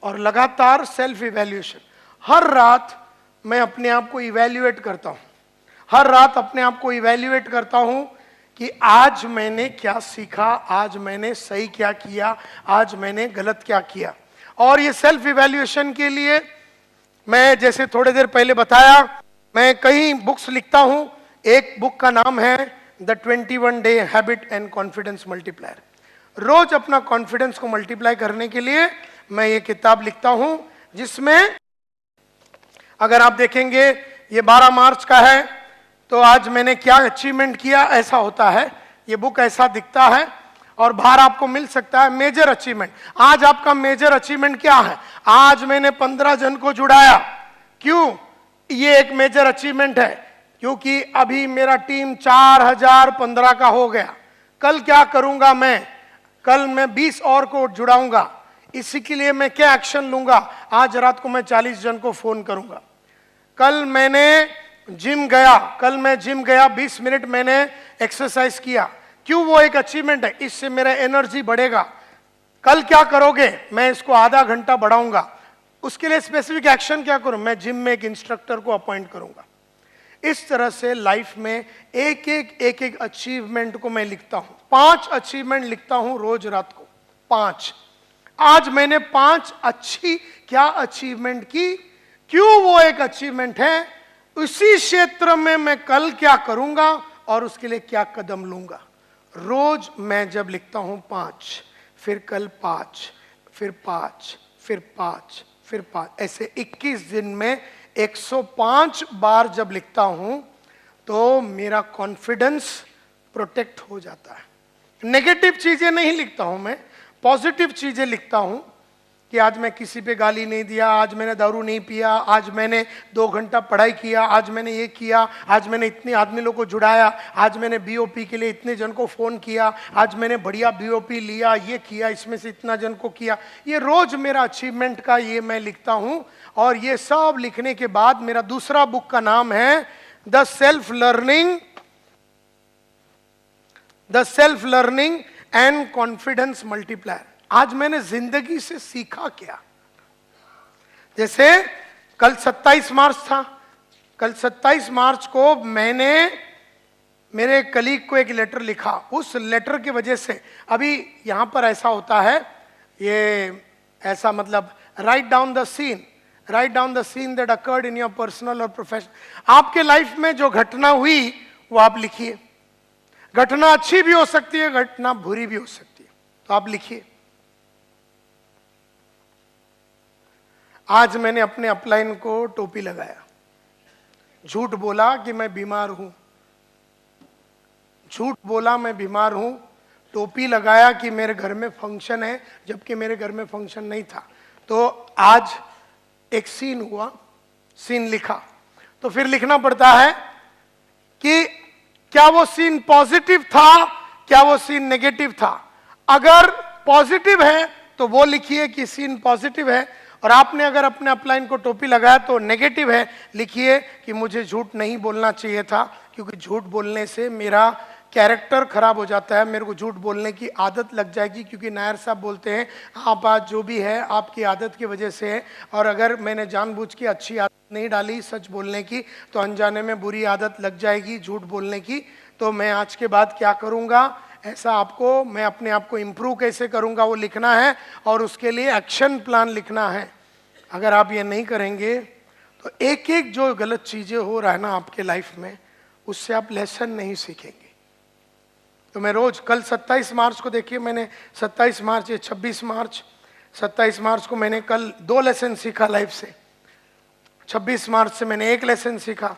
और लगातार self evaluation. हर रात मैं अपने आप को इवैल्यूएट करता हूं, हर रात अपने आप को इवैल्यूएट करता हूं कि आज मैंने क्या सीखा, आज मैंने सही क्या किया, आज मैंने गलत क्या किया। और ये सेल्फ इवैल्यूएशन के लिए मैं जैसे थोड़ी देर पहले बताया, मैं कई बुक्स लिखता हूं। एक बुक का नाम है the 21 day habit and confidence multiplier. रोज अपना कॉन्फिडेंस को मल्टीप्लाई करने के लिए मैं ये किताब लिखता हूं, जिसमें अगर आप देखेंगे ये 12 मार्च का है, तो आज मैंने क्या अचीवमेंट किया ऐसा होता है। ये बुक ऐसा दिखता है और बाहर आपको मिल सकता है मेजर अचीवमेंट। आज आपका मेजर अचीवमेंट क्या है? आज मैंने 15 जन को जुड़ाया। क्यों? ये एक मेजर अचीवमेंट है, क्योंकि अभी मेरा टीम 4015 का हो गया। कल क्या करूंगा मैं? कल मैं 20 और को जुड़ाऊंगा। इसी के लिए मैं क्या एक्शन लूंगा? आज रात को मैं 40 जन को फोन करूंगा। कल मैंने जिम गया, कल मैं जिम गया, 20 मिनट मैंने एक्सरसाइज किया। क्यों? वो एक अचीवमेंट है, इससे मेरा एनर्जी बढ़ेगा। कल क्या करोगे? मैं इसको आधा घंटा बढ़ाऊंगा। उसके लिए स्पेसिफिक एक्शन क्या करूं? मैं जिम में एक इंस्ट्रक्टर को अपॉइंट करूंगा। इस तरह से लाइफ में एक एक अचीवमेंट को मैं लिखता हूं। 5 अचीवमेंट लिखता हूं रोज रात को, 5। आज मैंने 5 अच्छी क्या अचीवमेंट की। क्यों? वो एक अचीवमेंट है। उसी क्षेत्र में मैं कल क्या करूंगा और उसके लिए क्या कदम लूंगा। रोज मैं जब लिखता हूं 5, फिर कल 5, फिर 5, फिर 5, फिर 5, ऐसे 21 दिन में 105 बार जब लिखता हूं तो मेरा कॉन्फिडेंस प्रोटेक्ट हो जाता है। नेगेटिव चीजें नहीं लिखता हूं मैं, पॉजिटिव चीजें लिखता हूं कि आज मैं किसी पे गाली नहीं दिया, आज मैंने दारू नहीं पिया, आज मैंने 2 घंटा पढ़ाई किया, आज मैंने ये किया, आज मैंने इतने आदमी लोगों को जुड़ाया, आज मैंने बीओपी के लिए इतने जन को फोन किया, आज मैंने बढ़िया बीओपी लिया, ये किया, इसमें से इतना जन को किया। ये रोज मेरा अचीवमेंट का ये मैं लिखता हूं। और ये सब लिखने के बाद मेरा दूसरा बुक का नाम है the self learning and confidence multiplier. आज मैंने जिंदगी से सीखा क्या? जैसे कल 27 मार्च था, कल 27 मार्च को मैंने मेरे कलीग को एक लेटर लिखा। उस लेटर की वजह से अभी यहां पर ऐसा होता है, ये ऐसा मतलब write down the seen that occurred in your personal और प्रोफेशनल। आपके लाइफ में जो घटना हुई वो आप लिखिए। घटना अच्छी भी हो सकती है, घटना बुरी भी हो सकती है, तो आप लिखिए। आज मैंने अपने अपलाइन को टोपी लगाया, झूठ बोला कि मैं बीमार हूं, झूठ बोला मैं बीमार हूं, टोपी लगाया कि मेरे घर में फंक्शन है, जबकि मेरे घर में फंक्शन नहीं था। तो आज एक सीन हुआ, सीन लिखा। तो फिर लिखना पड़ता है कि क्या वो सीन पॉजिटिव था, क्या वो सीन नेगेटिव था। अगर पॉजिटिव है तो वो लिखिए कि सीन पॉजिटिव है, और आपने अगर अपने अपलाइन को टोपी लगाया तो नेगेटिव है, लिखिए कि मुझे झूठ नहीं बोलना चाहिए था, क्योंकि झूठ बोलने से मेरा कैरेक्टर खराब हो जाता है, मेरे को झूठ बोलने की आदत लग जाएगी। क्योंकि नायर साहब बोलते हैं आप आज जो भी है आपकी आदत की वजह से है, और अगर मैंने जानबूझ के अच्छी आदत नहीं डाली सच बोलने की तो अनजाने में बुरी आदत लग जाएगी झूठ बोलने की। तो मैं आज के बाद क्या करूँगा, ऐसा आपको, मैं अपने आप को इम्प्रूव कैसे करूँगा वो लिखना है, और उसके लिए एक्शन प्लान लिखना है। अगर आप ये नहीं करेंगे तो एक एक जो गलत चीज़ें हो रहा है ना आपके लाइफ में, उससे आप लेसन नहीं सीखेंगे। तो मैं रोज, कल 27 मार्च को देखिए, मैंने 27 मार्च या 26 मार्च, 27 मार्च को मैंने कल 2 लेसन सीखा लाइफ से, 26 मार्च से मैंने 1 लेसन सीखा,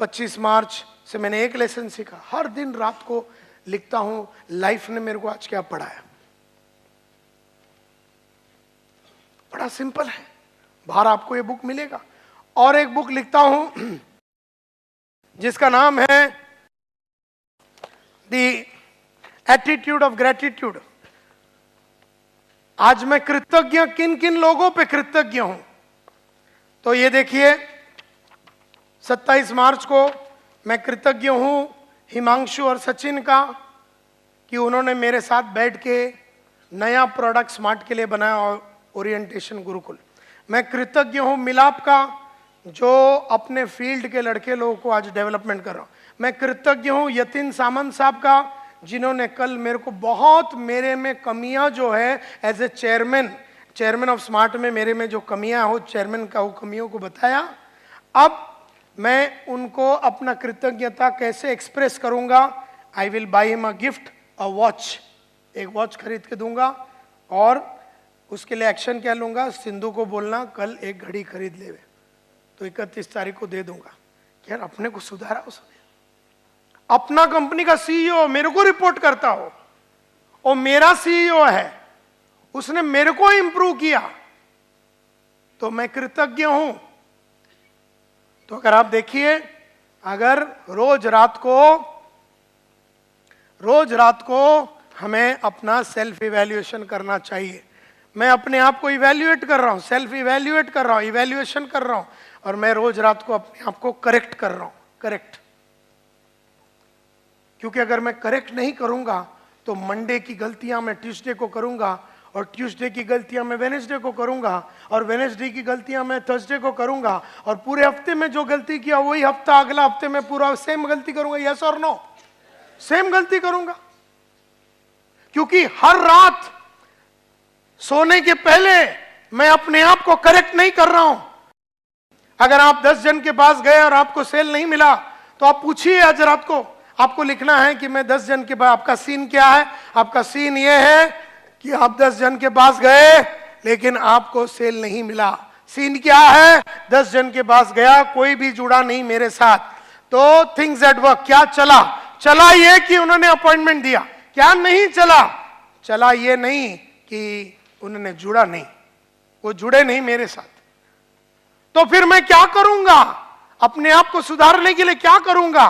25 मार्च से मैंने 1 लेसन सीखा। हर दिन रात को लिखता हूं लाइफ ने मेरे को आज क्या पढ़ाया। बड़ा सिंपल है, बाहर आपको ये बुक मिलेगा। और एक बुक लिखता हूं जिसका नाम है द एटीट्यूड ऑफ ग्रेटिट्यूड। आज मैं कृतज्ञ किन किन लोगों पे कृतज्ञ हूं, तो ये देखिए 27 मार्च को मैं कृतज्ञ हूं हिमांशु और सचिन का कि उन्होंने मेरे साथ बैठ के नया प्रोडक्ट स्मार्ट के लिए बनाया, और ओरिएंटेशन गुरुकुल। मैं कृतज्ञ हूं मिलाप का, जो अपने फील्ड के लड़के लोगों को आज डेवलपमेंट कर रहा हूं। मैं कृतज्ञ हूं यतीन सामंत साहब का, जिन्होंने कल मेरे को बहुत मेरे में कमियां जो है as a chairman of smart में मेरे में जो कमियां हो, चेयरमैन का वो कमियों को बताया। अब मैं उनको अपना कृतज्ञता कैसे एक्सप्रेस करूंगा, I will by him a gift, a watch, एक वॉच खरीद के दूंगा। और उसके लिए एक्शन क्या लूंगा, सिंधु को बोलना कल एक घड़ी खरीद ले, तो 31 तारीख को दे दूंगा। यार अपने को सुधारा उसने, अपना कंपनी का सीईओ मेरे को रिपोर्ट करता हो, और मेरा सीईओ है, उसने मेरे को इंप्रूव किया, तो मैं कृतज्ञ हूं। तो अगर आप देखिए, अगर रोज रात को हमें अपना सेल्फ इवैल्यूएशन करना चाहिए। मैं अपने आप को इवैल्यूएट कर रहा हूं, सेल्फ इवैल्यूएट कर रहा हूं, इवैल्यूएशन कर रहा हूं, और मैं रोज रात को अपने आप को करेक्ट कर रहा हूं, करेक्ट। क्योंकि अगर मैं करेक्ट नहीं करूंगा तो मंडे की गलतियां मैं ट्यूसडे को करूंगा, और ट्यूसडे की गलतियां मैं वेडनेसडे को करूंगा, और वेडनेसडे की गलतियां मैं थर्सडे को करूंगा, और पूरे हफ्ते में जो गलती किया वही हफ्ता अगला हफ्ते में पूरा सेम गलती करूंगा। यस और नो? सेम गलती करूंगा। क्योंकि हर रात सोने के पहले मैं अपने आप को करेक्ट नहीं कर रहा हूं। अगर आप 10 जन के पास गए और आपको सेल नहीं मिला, तो आप पूछिए आज रात को, आपको लिखना है कि मैं 10 जन के पास, आपका सीन क्या है? आपका सीन यह है कि आप 10 जन के पास गए लेकिन आपको सेल नहीं मिला। सीन क्या है? 10 जन के पास गया, कोई भी जुड़ा नहीं मेरे साथ, तो थिंग्स एट वर्क। क्या चला ये कि उन्होंने अपॉइंटमेंट दिया, क्या नहीं चला ये नहीं कि उन्होंने जुड़ा नहीं, वो जुड़े नहीं मेरे साथ। तो फिर मैं क्या करूंगा? अपने आप को सुधारने के लिए क्या करूंगा?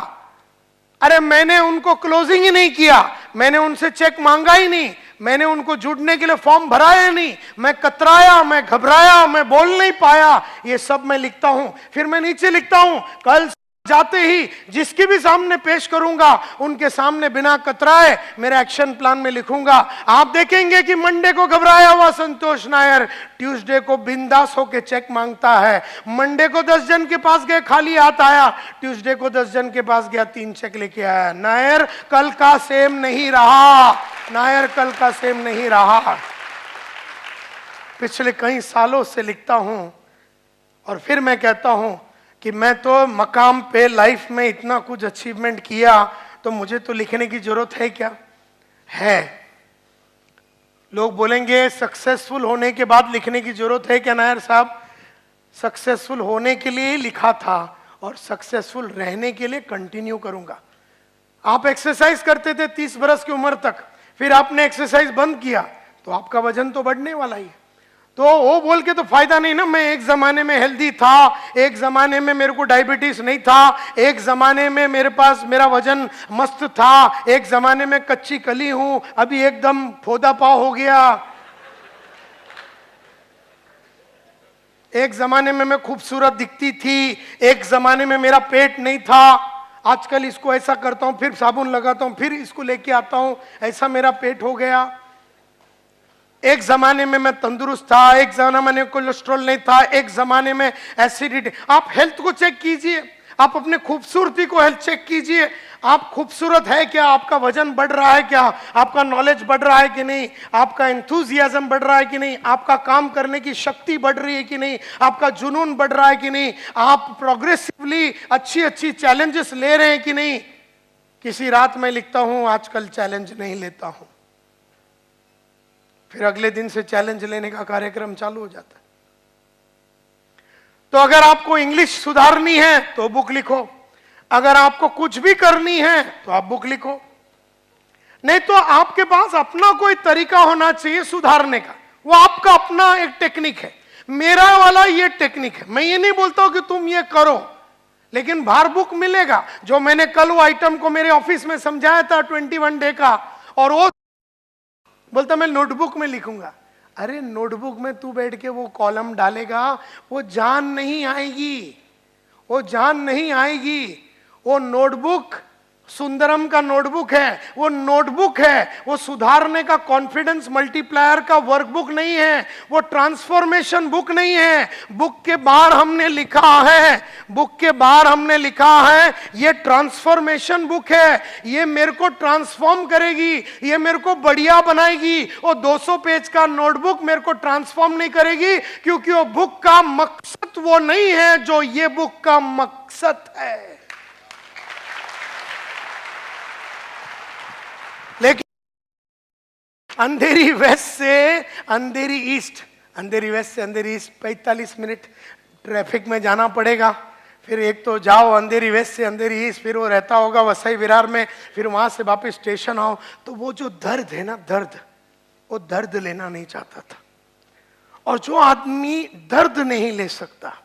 अरे मैंने उनको क्लोजिंग ही नहीं किया, मैंने उनसे चेक मांगा ही नहीं, मैंने उनको जुड़ने के लिए फॉर्म भराया नहीं, मैं कतराया, मैं घबराया, मैं बोल नहीं पाया, ये सब मैं लिखता हूं। फिर मैं नीचे लिखता हूं, कल जाते ही जिसके भी सामने पेश करूंगा उनके सामने बिना कतराए मेरा एक्शन प्लान में लिखूंगा। आप देखेंगे कि मंडे को घबराया हुआ संतोष नायर ट्यूसडे को बिंदास होकर चेक मांगता है। मंडे को 10 जन के पास गए, खाली हाथ आया, ट्यूसडे को 10 जन के पास गया, 3 चेक लेके आया। नायर कल का सेम नहीं रहा, नायर कल का सेम नहीं रहा। पिछले कई सालों से लिखता हूं, और फिर मैं कहता हूं कि मैं तो मकाम पे लाइफ में इतना कुछ अचीवमेंट किया, तो मुझे तो लिखने की जरूरत है क्या? है। लोग बोलेंगे सक्सेसफुल होने के बाद लिखने की जरूरत है क्या? नायर साहब, सक्सेसफुल होने के लिए लिखा था, और सक्सेसफुल रहने के लिए कंटिन्यू करूंगा। आप एक्सरसाइज करते थे 30 बरस की उम्र तक, फिर आपने एक्सरसाइज बंद किया, तो आपका वजन तो बढ़ने वाला ही है। तो वो बोल के तो फायदा नहीं ना। मैं एक जमाने में हेल्दी था, एक जमाने में मेरे को डायबिटीज नहीं था, एक जमाने में मेरे पास मेरा वजन मस्त था, एक जमाने में कच्ची कली हूं, अभी एकदम फोदा पाव हो गया। एक जमाने में मैं खूबसूरत दिखती थी, एक जमाने में मेरा पेट नहीं था, आजकल इसको ऐसा करता हूं, फिर साबुन लगाता हूं, फिर इसको लेके आता हूं, ऐसा मेरा पेट हो गया। एक जमाने में मैं तंदुरुस्त था, एक जमाने में कोलेस्ट्रॉल नहीं था, एक जमाने में एसिडिटी। आप हेल्थ को चेक कीजिए, आप अपने खूबसूरती को हेल्थ चेक कीजिए। आप खूबसूरत है क्या? आपका वजन बढ़ रहा है क्या? आपका नॉलेज बढ़ रहा है कि नहीं? आपका एंथुजियाज्म बढ़ रहा है कि नहीं? आपका काम करने की शक्ति बढ़ रही है कि नहीं? आपका जुनून बढ़ रहा है कि नहीं? आप प्रोग्रेसिवली अच्छी चैलेंजेस ले रहे हैं कि नहीं? किसी रात में लिखता हूं आजकल चैलेंज नहीं लेता हूं, फिर अगले दिन से चैलेंज लेने का कार्यक्रम चालू हो जाता है। तो अगर आपको इंग्लिश सुधारनी है तो बुक लिखो, अगर आपको कुछ भी करनी है तो आप बुक लिखो। नहीं तो आपके पास अपना कोई तरीका होना चाहिए सुधारने का, वो आपका अपना एक टेक्निक है। मेरा वाला ये टेक्निक है। मैं ये नहीं बोलता हूं कि तुम ये करो, लेकिन बाहर बुक मिलेगा। जो मैंने कल वो आइटम को मेरे ऑफिस में समझाया था 21 डे का, और वो बोलता मैं नोटबुक में लिखूंगा। अरे नोटबुक में तू बैठ के वो कॉलम डालेगा, वो जान नहीं आएगी, वो जान नहीं आएगी। वो नोटबुक सुंदरम का नोटबुक है, वो नोटबुक है, वो सुधारने का कॉन्फिडेंस मल्टीप्लायर का वर्कबुक नहीं है, वो ट्रांसफॉर्मेशन बुक नहीं है। बुक के बाहर हमने लिखा है, बुक के बाहर हमने लिखा है ये ट्रांसफॉर्मेशन बुक है, ये मेरे को ट्रांसफॉर्म करेगी, ये मेरे को बढ़िया बनाएगी। वो 200 पेज का नोटबुक मेरे को ट्रांसफॉर्म नहीं करेगी, क्योंकि वो बुक का मकसद वो नहीं है जो ये बुक का मकसद है। लेकिन अंधेरी वेस्ट से अंधेरी ईस्ट, अंधेरी वेस्ट से अंधेरी ईस्ट 45 मिनट ट्रैफिक में जाना पड़ेगा। फिर एक तो जाओ अंधेरी वेस्ट से अंधेरी ईस्ट, फिर वो रहता होगा वसई विरार में, फिर वहां से वापस स्टेशन आओ। तो वो जो दर्द है ना, दर्द, वो दर्द लेना नहीं चाहता था। और जो आदमी दर्द नहीं ले सकता,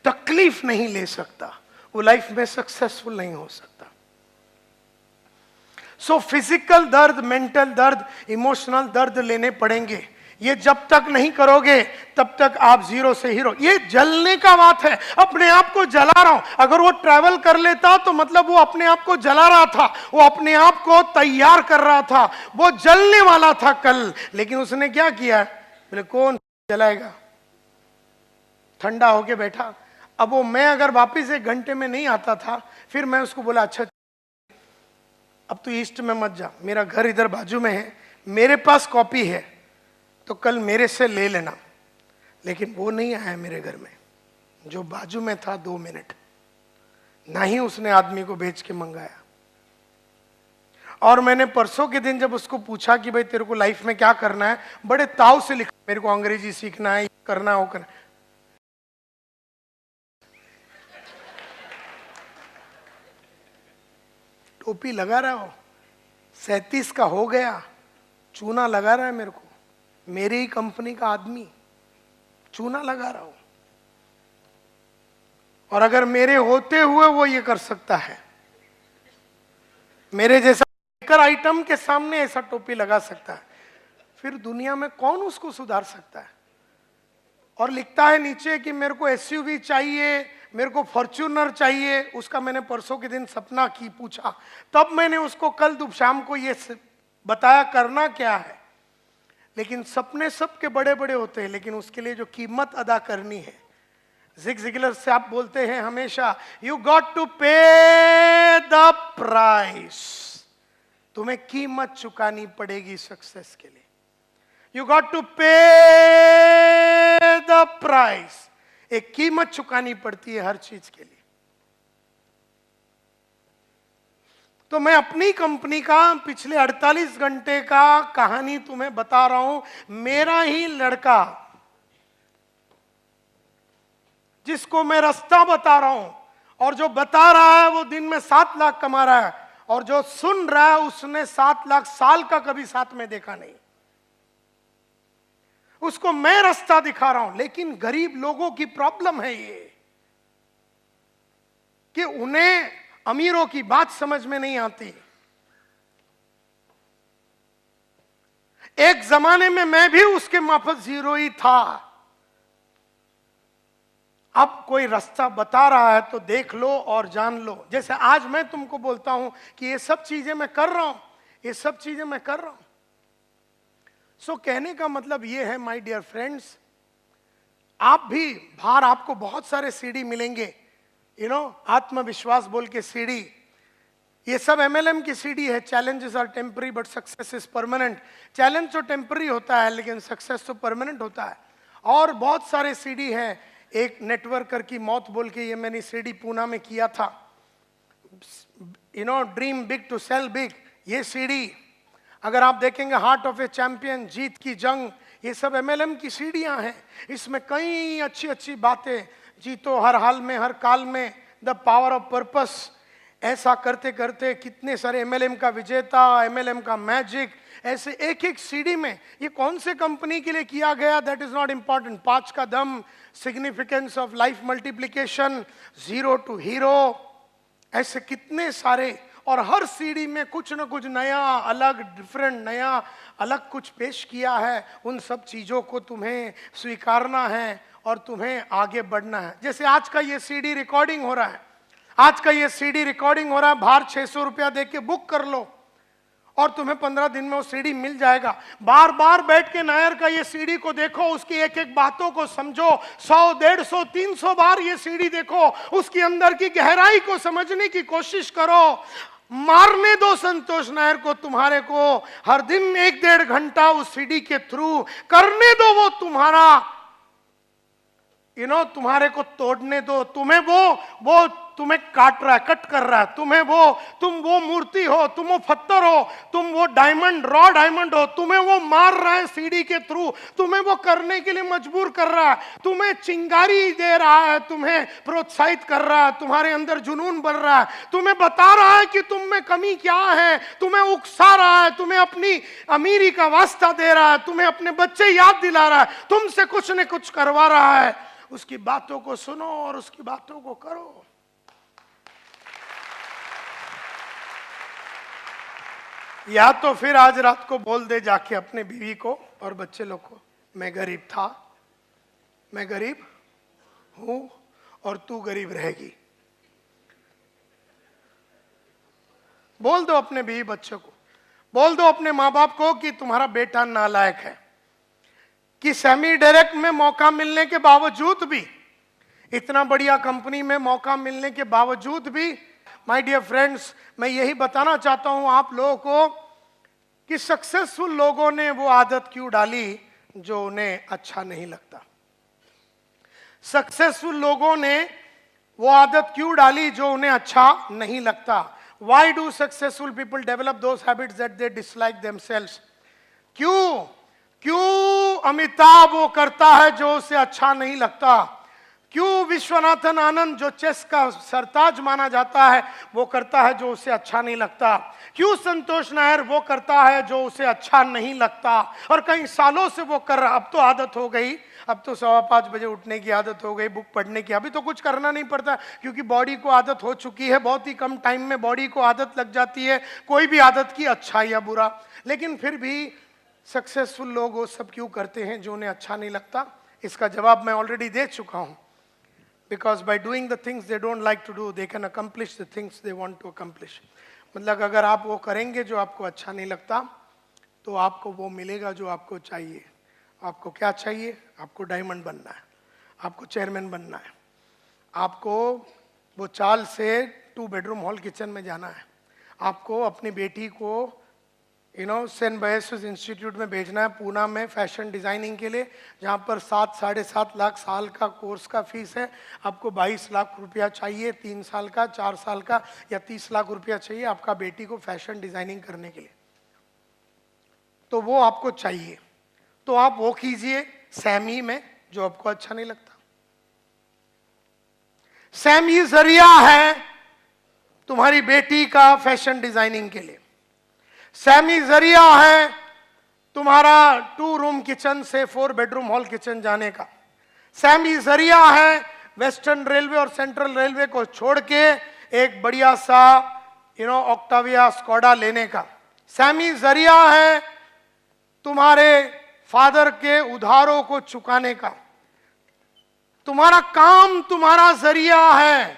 तकलीफ नहीं ले सकता, वो लाइफ में सक्सेसफुल नहीं हो सकता। सो फिजिकल दर्द, मेंटल दर्द, इमोशनल दर्द लेने पड़ेंगे। ये जब तक नहीं करोगे तब तक आप जीरो से हीरो। ये जलने का बात है, अपने आप को जला रहा हूं। अगर वो ट्रैवल कर लेता तो मतलब वो अपने आप को जला रहा था, वो अपने आप को तैयार कर रहा था, वो जलने वाला था कल। लेकिन उसने क्या किया, बोले कौन जलाएगा, ठंडा होके बैठा। अब वो मैं अगर वापिस 1 घंटे में नहीं आता था, फिर मैं उसको बोला अच्छा अब तो ईस्ट में मत जा, मेरा घर इधर बाजू में है, मेरे पास कॉपी है तो कल मेरे से ले लेना। लेकिन वो नहीं आया मेरे घर में, जो बाजू में था 2 मिनट, ना ही उसने आदमी को भेज के मंगाया। और मैंने परसों के दिन जब उसको पूछा कि भाई तेरे को लाइफ में क्या करना है, बड़े ताव से लिखा, मेरे को अंग्रेजी सीखना है, करना हो करना। टोपी लगा रहा हो, 37 का हो गया, चूना लगा रहा है मेरे को, मेरी ही कंपनी का आदमी चूना लगा रहा हो। और अगर मेरे होते हुए वो ये कर सकता है, मेरे जैसा आइटम के सामने ऐसा टोपी लगा सकता है, फिर दुनिया में कौन उसको सुधार सकता है। और लिखता है नीचे कि मेरे को एसयूवी चाहिए, मेरे को फॉर्च्यूनर चाहिए। उसका मैंने परसों के दिन सपना की पूछा, तब मैंने उसको कल शाम को ये बताया करना क्या है। लेकिन सपने सबके बड़े बड़े होते हैं, लेकिन उसके लिए जो कीमत अदा करनी है, ज़िग ज़िगलर से आप बोलते हैं हमेशा, यू गॉट टू पे द प्राइस। तुम्हें कीमत चुकानी पड़ेगी सक्सेस के लिए। यू गॉट टू पे द प्राइस। एक कीमत चुकानी पड़ती है हर चीज के लिए। तो मैं अपनी कंपनी का पिछले 48 घंटे का कहानी तुम्हें बता रहा हूं। मेरा ही लड़का, जिसको मैं रास्ता बता रहा हूं, और जो बता रहा है वो दिन में 7 लाख कमा रहा है, और जो सुन रहा है उसने 7 लाख साल का कभी साथ में देखा नहीं। उसको मैं रास्ता दिखा रहा हूं। लेकिन गरीब लोगों की प्रॉब्लम है ये कि उन्हें अमीरों की बात समझ में नहीं आती। एक जमाने में मैं भी उसके माफक जीरो ही था। अब कोई रास्ता बता रहा है तो देख लो और जान लो। जैसे आज मैं तुमको बोलता हूं कि ये सब चीजें मैं कर रहा हूं, ये सब चीजें मैं कर रहा हूं। सो कहने का मतलब ये है माय डियर फ्रेंड्स, आप भी बाहर आपको बहुत सारे सीडी मिलेंगे, आत्मविश्वास बोल के सीडी, ये सब एमएलएम की सीडी है। Challenges are temporary but success is permanent. Challenge तो टेम्पररी होता है लेकिन सक्सेस तो परमानेंट होता है। और बहुत सारे सीडी है। एक नेटवर्कर की मौत बोल के, ये मैंने सीडी पूना में किया था, dream big to sell big. ये सीडी अगर आप देखेंगे, हार्ट ऑफ ए चैंपियन, जीत की जंग, ये सब एमएलएम की सीढ़ियां हैं। इसमें कई अच्छी अच्छी बातें, जीतो हर हाल में हर काल में, द पावर ऑफ पर्पस। ऐसा करते करते कितने सारे एमएलएम का विजेता, एमएलएम का मैजिक, ऐसे एक एक सीडी में। ये कौन से कंपनी के लिए किया गया, दैट इज नॉट इंपॉर्टेंट। 5 का दम, significance of life multiplication, zero to hero, ऐसे कितने सारे। और हर सीडी में कुछ न कुछ नया, अलग, डिफरेंट, नया, अलग कुछ पेश किया है। उन सब चीजों को तुम्हें स्वीकारना है और तुम्हें आगे बढ़ना है। जैसे आज का ये सीडी रिकॉर्डिंग हो रहा है, आज का ये सीडी रिकॉर्डिंग हो रहा है, बाहर 600 रुपया दे के बुक कर लो और तुम्हें 15 दिन में वो सीडी मिल जाएगा। बार बार बैठ के नायर का ये सीडी को देखो, उसकी एक एक बातों को समझो, 100, 150, 300 बार ये सीडी देखो, उसके अंदर की गहराई को समझने की कोशिश करो। मारने दो संतोष नायर को, तुम्हारे को हर दिन 1-1.5 घंटा उस सीडी के थ्रू करने दो, वो तुम्हारा तुम्हारे को तोड़ने दो। तुम्हें वो तुम्हें काट रहा है, कट कर रहा है, तुम वो मूर्ति हो, तुम वो पत्थर हो, तुम वो डायमंड, रॉ डायमंड हो, तुम्हें वो मार रहा है सीडी के थ्रू, तुम्हें वो करने के लिए मजबूर कर रहा है, तुम्हें चिंगारी दे रहा है, तुम्हें प्रोत्साहित कर रहा है, तुम्हारे अंदर जुनून बढ़ रहा है, तुम्हें बता रहा है कि तुम में कमी क्या है, तुम्हें उकसा रहा है, तुम्हें अपनी अमीरी का वास्ता दे रहा है, तुम्हें अपने बच्चे याद दिला रहा है, तुमसे कुछ न कुछ करवा रहा है। उसकी बातों को सुनो और उसकी बातों को करो। या तो फिर आज रात को बोल दे जाके अपने बीवी को और बच्चे लोग को, मैं गरीब था, मैं गरीब हूं और तू गरीब रहेगी। बोल दो अपने बीवी बच्चों को, बोल दो अपने माँ बाप को कि तुम्हारा बेटा नालायक है, कि सेमी डायरेक्ट में मौका मिलने के बावजूद भी, इतना बढ़िया कंपनी में मौका मिलने के बावजूद भी, माय डियर फ्रेंड्स, मैं यही बताना चाहता हूं आप लोगों को कि सक्सेसफुल लोगों ने वो आदत क्यों डाली जो उन्हें अच्छा नहीं लगता। सक्सेसफुल लोगों ने वो आदत क्यों डाली जो उन्हें अच्छा नहीं लगता। Why do successful people develop those habits that they dislike themselves? क्यों अमिताभ वो करता है जो उसे अच्छा नहीं लगता? क्यों विश्वनाथन आनंद जो चेस का सरताज माना जाता है वो करता है जो उसे अच्छा नहीं लगता? क्यों संतोष नायर वो करता है जो उसे अच्छा नहीं लगता और कई सालों से वो कर रहा? अब तो आदत हो गई, अब तो 5:15 बजे उठने की आदत हो गई, बुक पढ़ने की, अभी तो कुछ करना नहीं पड़ता क्योंकि बॉडी को आदत हो चुकी है। बहुत ही कम टाइम में बॉडी को आदत लग जाती है कोई भी आदत की, अच्छा या बुरा। लेकिन फिर भी सक्सेसफुल लोग वो सब क्यों करते हैं जो उन्हें अच्छा नहीं लगता? इसका जवाब मैं ऑलरेडी दे चुका हूं। Because by doing the things they don't like to do, they can accomplish the things they want to accomplish. मतलब अगर आप वो करेंगे जो आपको अच्छा नहीं लगता तो आपको वो मिलेगा जो आपको चाहिए। आपको क्या चाहिए? आपको डायमंड बनना है, आपको चेयरमैन बनना है, आपको वो चाल से 2 बेडरूम हॉल किचन में जाना है, आपको अपनी बेटी को सेंट बयासिस इंस्टीट्यूट में भेजना है पूना में फैशन डिजाइनिंग के लिए, जहाँ पर 7-7.5 लाख साल का कोर्स का फीस है। आपको 22 लाख रुपया चाहिए 3 साल का, 4 साल का, या 30 लाख रुपया चाहिए आपका बेटी को फैशन डिजाइनिंग करने के लिए। तो वो आपको चाहिए, तो आप वो कीजिए सैमी में जो आपको अच्छा नहीं लगता। सैमी जरिया है तुम्हारी बेटी का फैशन डिजाइनिंग के लिए। सैमी जरिया है तुम्हारा 2 रूम किचन से 4 बेडरूम हॉल किचन जाने का। सैमी जरिया है वेस्टर्न रेलवे और सेंट्रल रेलवे को छोड़ के एक बढ़िया सा ऑक्टाविया स्कोडा लेने का। सैमी जरिया है तुम्हारे फादर के उधारों को चुकाने का। तुम्हारा काम तुम्हारा जरिया है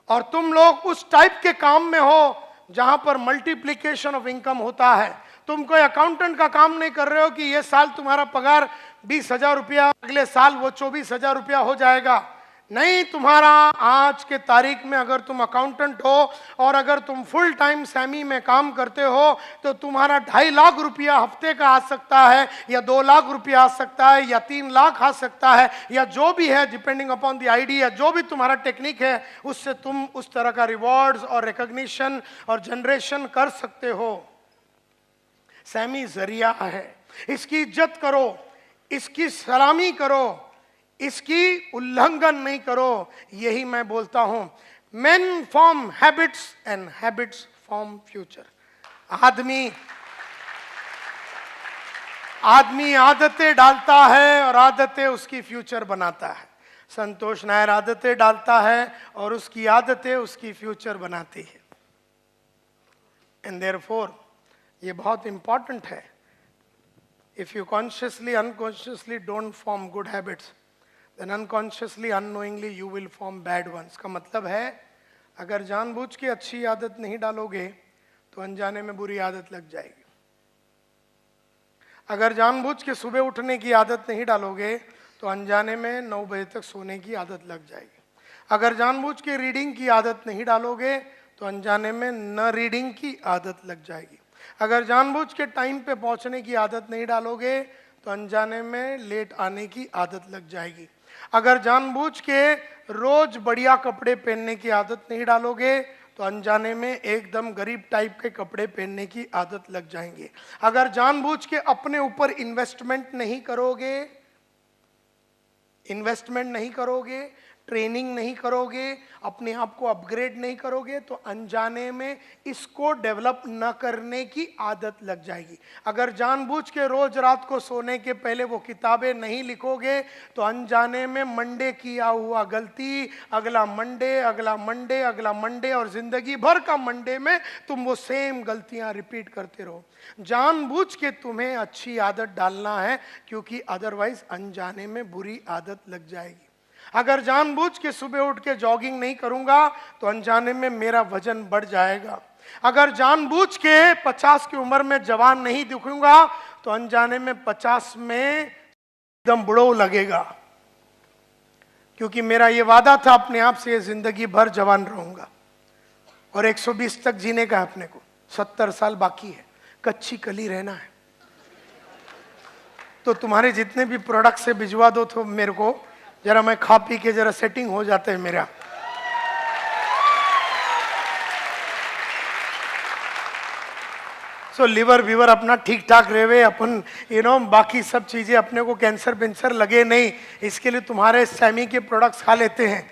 और तुम लोग उस टाइप के काम में हो जहां पर मल्टीप्लिकेशन ऑफ इनकम होता है। तुम कोई अकाउंटेंट का काम नहीं कर रहे हो कि ये साल तुम्हारा पगार 20,000 रुपया, अगले साल वो 24,000 रुपया हो जाएगा। नहीं, तुम्हारा आज के तारीख में अगर तुम अकाउंटेंट हो और अगर तुम फुल टाइम सैमी में काम करते हो तो तुम्हारा 2.5 लाख रुपया हफ्ते का आ सकता है, या 2 लाख रुपया आ सकता है, या 3 लाख आ सकता है, या जो भी है डिपेंडिंग अपॉन द आइडिया, जो भी तुम्हारा टेक्निक है उससे तुम उस तरह का रिवॉर्ड्स और रिकॉग्निशन और जनरेशन कर सकते हो। सैमी जरिया है, इसकी इज्जत करो, इसकी सलामी करो, इसकी उल्लंघन नहीं करो। यही मैं बोलता हूं, main form habits and habits form future. आदमी आदतें डालता है और आदतें उसकी फ्यूचर बनाता है। संतोष नायर आदतें डालता है और उसकी आदतें उसकी फ्यूचर बनाती है। एंड देयरफॉर ये बहुत इंपॉर्टेंट है। If you consciously unconsciously don't form good habits, then unconsciously unknowingly you will form bad ones। का मतलब है अगर जानबूझ के अच्छी आदत नहीं डालोगे तो अनजाने में बुरी आदत लग जाएगी। अगर जानबूझ के सुबह उठने की आदत नहीं डालोगे तो अनजाने में 9 बजे तक सोने की आदत लग जाएगी। अगर जानबूझ के रीडिंग की आदत नहीं डालोगे तो अनजाने में न रीडिंग की आदत लग जाएगी। अगर जानबूझ के टाइम पे पहुंचने की आदत नहीं डालोगे तो अनजाने में लेट आने की आदत लग जाएगी। अगर जानबूझ के रोज बढ़िया कपड़े पहनने की आदत नहीं डालोगे तो अनजाने में एकदम गरीब टाइप के कपड़े पहनने की आदत लग जाएंगे। अगर जानबूझ के अपने ऊपर इन्वेस्टमेंट नहीं करोगे, ट्रेनिंग नहीं करोगे, अपने आप को अपग्रेड नहीं करोगे तो अनजाने में इसको डेवलप न करने की आदत लग जाएगी। अगर जानबूझ के रोज रात को सोने के पहले वो किताबें नहीं लिखोगे तो अनजाने में मंडे किया हुआ गलती अगला मंडे और जिंदगी भर का मंडे में तुम वो सेम गलतियां रिपीट करते रहो। जानबूझ के तुम्हें अच्छी आदत डालना है, क्योंकि अदरवाइज अनजाने में बुरी आदत लग जाएगी। अगर जानबूझ के सुबह उठ के जॉगिंग नहीं करूंगा तो अनजाने में मेरा वजन बढ़ जाएगा। अगर जानबूझ के 50 की उम्र में जवान नहीं दिखूंगा तो अनजाने में 50 में एकदम बुढ़ो लगेगा, क्योंकि मेरा ये वादा था अपने आप से जिंदगी भर जवान रहूंगा और 120 तक जीने का अपने को। 70 साल बाकी है, कच्ची कली रहना है। तो तुम्हारे जितने भी प्रोडक्ट से भिजवा दो तो मेरे को, जरा मैं खा पी के जरा सेटिंग हो जाता है मेरा। सो लिवर विवर अपना ठीक ठाक रहे, अपन बाकी सब चीजें अपने को कैंसर लगे नहीं, इसके लिए तुम्हारे सैमी के प्रोडक्ट्स खा लेते हैं।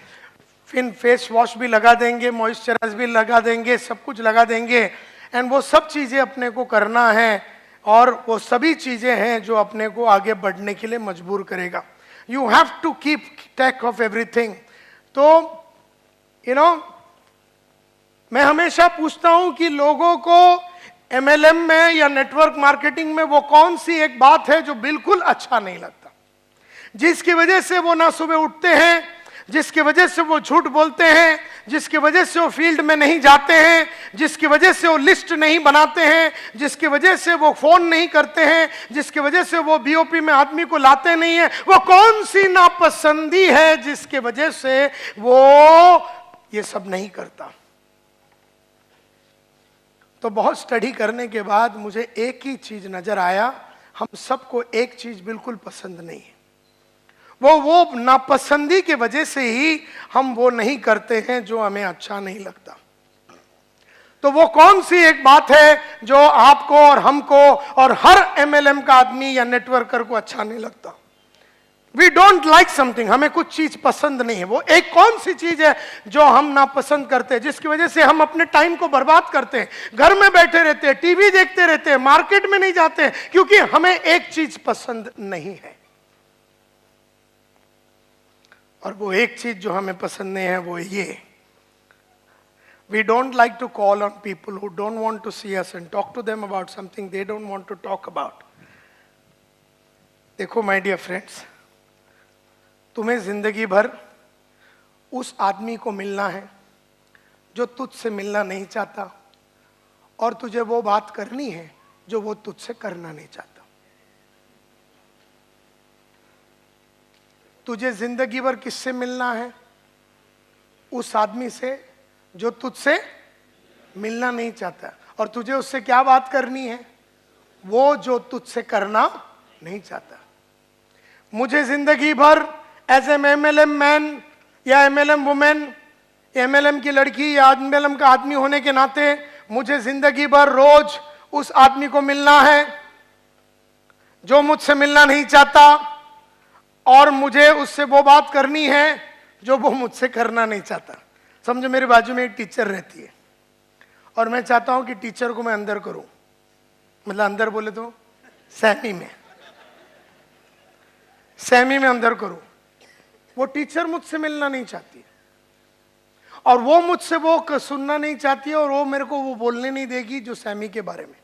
फिर फेस वॉश भी लगा देंगे, मॉइस्चराइज भी लगा देंगे, सब कुछ लगा देंगे। एंड वो सब चीजें अपने को करना है और वो सभी चीजें हैं जो अपने को आगे बढ़ने के लिए मजबूर करेगा। You have to keep track of everything. तो मैं हमेशा पूछता हूं कि लोगों को MLM में या नेटवर्क मार्केटिंग में वो कौन सी एक बात है जो बिल्कुल अच्छा नहीं लगता, जिसकी वजह से वो ना सुबह उठते हैं, जिसकी वजह से वो झूठ बोलते हैं, जिसकी वजह से वो फील्ड में नहीं जाते हैं, जिसकी वजह से वो लिस्ट नहीं बनाते हैं, जिसकी वजह से वो फोन नहीं करते हैं, जिसकी वजह से वो BOP में आदमी को लाते नहीं है। वो कौन सी नापसंदी है जिसकी वजह से वो ये सब नहीं करता? तो बहुत स्टडी करने के बाद मुझे एक ही चीज नजर आया, हम सबको एक चीज बिल्कुल पसंद नहीं है। वो नापसंदी की वजह से ही हम वो नहीं करते हैं जो हमें अच्छा नहीं लगता। तो वो कौन सी एक बात है जो आपको और हमको और हर MLM का आदमी या नेटवर्कर को अच्छा नहीं लगता? वी डोंट लाइक समथिंग, हमें कुछ चीज पसंद नहीं है। वो एक कौन सी चीज है जो हम नापसंद करते हैं, जिसकी वजह से हम अपने टाइम को बर्बाद करते हैं, घर में बैठे रहते हैं, टीवी देखते रहते हैं, मार्केट में नहीं जाते, क्योंकि हमें एक चीज पसंद नहीं है। और वो एक चीज जो हमें पसंद नहीं है वो ये, we don't like to call on people who don't want to see us and talk to them about something they don't want to talk about. देखो माय डियर फ्रेंड्स, तुम्हें जिंदगी भर उस आदमी को मिलना है जो तुझसे मिलना नहीं चाहता, और तुझे वो बात करनी है जो वो तुझसे करना नहीं चाहता। तुझे जिंदगी भर किससे मिलना है? उस आदमी से जो तुझसे मिलना नहीं चाहता, और तुझे उससे क्या बात करनी है? वो जो तुझसे करना नहीं चाहता। मुझे जिंदगी भर एज ए MLM मैन या MLM वुमेन, MLM की लड़की या MLM का आदमी होने के नाते मुझे जिंदगी भर रोज उस आदमी को मिलना है जो मुझसे मिलना नहीं चाहता, और मुझे उससे वो बात करनी है जो वो मुझसे करना नहीं चाहता। समझो मेरे बाजू में एक टीचर रहती है और मैं चाहता हूं कि टीचर को मैं अंदर करूं, मतलब अंदर बोले तो सैमी में अंदर करूं। वो टीचर मुझसे मिलना नहीं चाहती है और वो मुझसे वो सुनना नहीं चाहती है और वो मेरे को वो बोलने नहीं देगी जो सैमी के बारे में।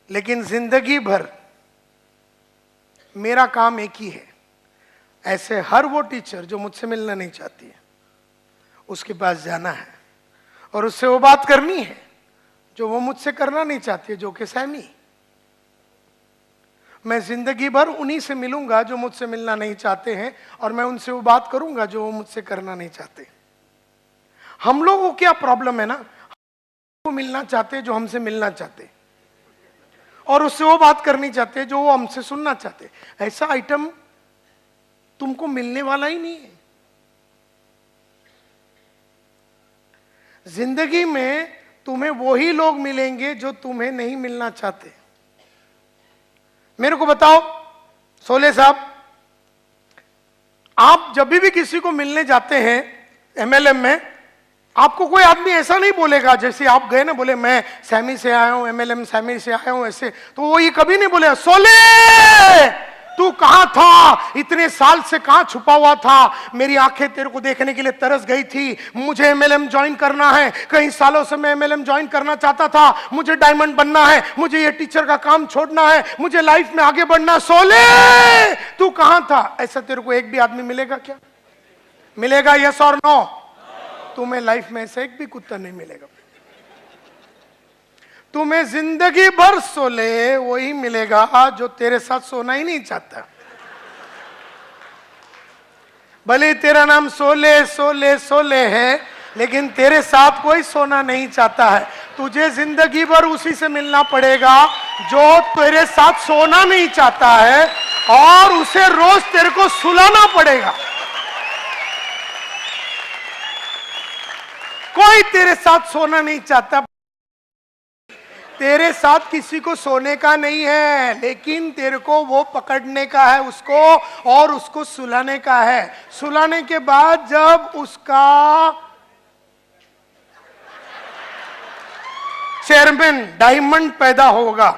लेकिन जिंदगी भर मेरा काम एक ही है, ऐसे हर वो टीचर जो मुझसे मिलना नहीं चाहती है उसके पास जाना है और उससे वो बात करनी है जो वो मुझसे करना नहीं चाहती है, जो कि सैमी। मैं जिंदगी भर उन्हीं से मिलूंगा जो मुझसे मिलना नहीं चाहते हैं, और मैं उनसे वो बात करूंगा जो वो मुझसे करना नहीं चाहते। हम लोगों को क्या प्रॉब्लम है ना, वो मिलना चाहते जो हमसे मिलना चाहते, और उससे वो बात करनी चाहते जो वो हमसे सुनना चाहते। ऐसा आइटम तुमको मिलने वाला ही नहीं है। जिंदगी में तुम्हें वही लोग मिलेंगे जो तुम्हें नहीं मिलना चाहते। मेरे को बताओ सोले साहब, आप जब भी किसी को मिलने जाते हैं एमएलएम में, आपको कोई आदमी ऐसा नहीं बोलेगा, जैसे आप गए ना बोले मैं सैमी से आया हूं, एमएलएम सैमी से आया हूं, ऐसे तो वो ये कभी नहीं बोलेगा सोले तू कहां था, इतने साल से कहां छुपा हुआ था, मेरी आंखें तेरे को देखने के लिए तरस गई थी, मुझे एमएलएम ज्वाइन करना है, कई सालों से मैं एमएलएम ज्वाइन करना चाहता था, मुझे डायमंड बनना है, मुझे ये टीचर का काम छोड़ना है, मुझे लाइफ में आगे बढ़ना। सोले तू कहां था? ऐसा तेरे को एक भी आदमी मिलेगा क्या? मिलेगा यस और नो? तुम्हें लाइफ में ऐसा एक भी कुत्ता नहीं मिलेगा। तुम्हें जिंदगी भर सोले वही मिलेगा जो तेरे साथ सोना ही नहीं चाहता। भले तेरा नाम सोले सोले सोले है, लेकिन तेरे साथ कोई सोना नहीं चाहता है। तुझे जिंदगी भर उसी से मिलना पड़ेगा जो तेरे साथ सोना नहीं चाहता है, और उसे रोज तेरे को सुलाना पड़ेगा। कोई तेरे साथ सोना नहीं चाहता। तेरे साथ किसी को सोने का नहीं है, लेकिन तेरे को वो पकड़ने का है उसको, और उसको सुलाने का है। सुलाने के बाद जब उसका चेयरमैन डायमंड पैदा होगा,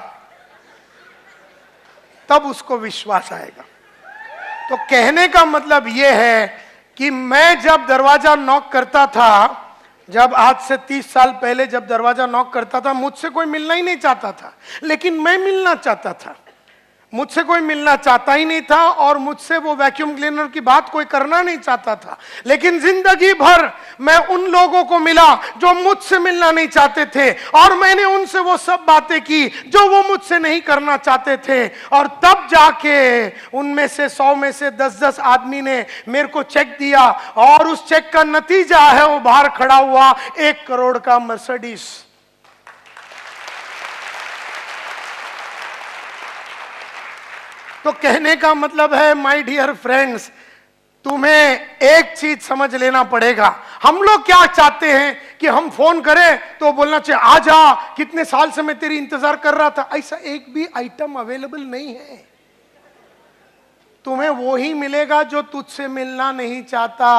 तब उसको विश्वास आएगा। तो कहने का मतलब यह है कि मैं जब दरवाजा नॉक करता था, जब आज से 30 साल पहले जब दरवाजा नॉक करता था, मुझसे कोई मिलना ही नहीं चाहता था, लेकिन मैं मिलना चाहता था। मुझसे कोई मिलना चाहता ही नहीं था, और मुझसे वो वैक्यूम क्लीनर की बात कोई करना नहीं चाहता था। लेकिन जिंदगी भर मैं उन लोगों को मिला जो मुझसे मिलना नहीं चाहते थे, और मैंने उनसे वो सब बातें की जो वो मुझसे नहीं करना चाहते थे। और तब जाके उनमें से 100 में से 10-10 आदमी ने मेरे को चेक दिया, और उस चेक का नतीजा है वो बाहर खड़ा हुआ 1 करोड़ का मर्सिडीज। तो कहने का मतलब है माय डियर फ्रेंड्स, तुम्हें एक चीज समझ लेना पड़ेगा। हम लोग क्या चाहते हैं कि हम फोन करें तो बोलना चाहिए आजा, कितने साल से मैं तेरी इंतजार कर रहा था। ऐसा एक भी आइटम अवेलेबल नहीं है। तुम्हें वो ही मिलेगा जो तुझसे मिलना नहीं चाहता,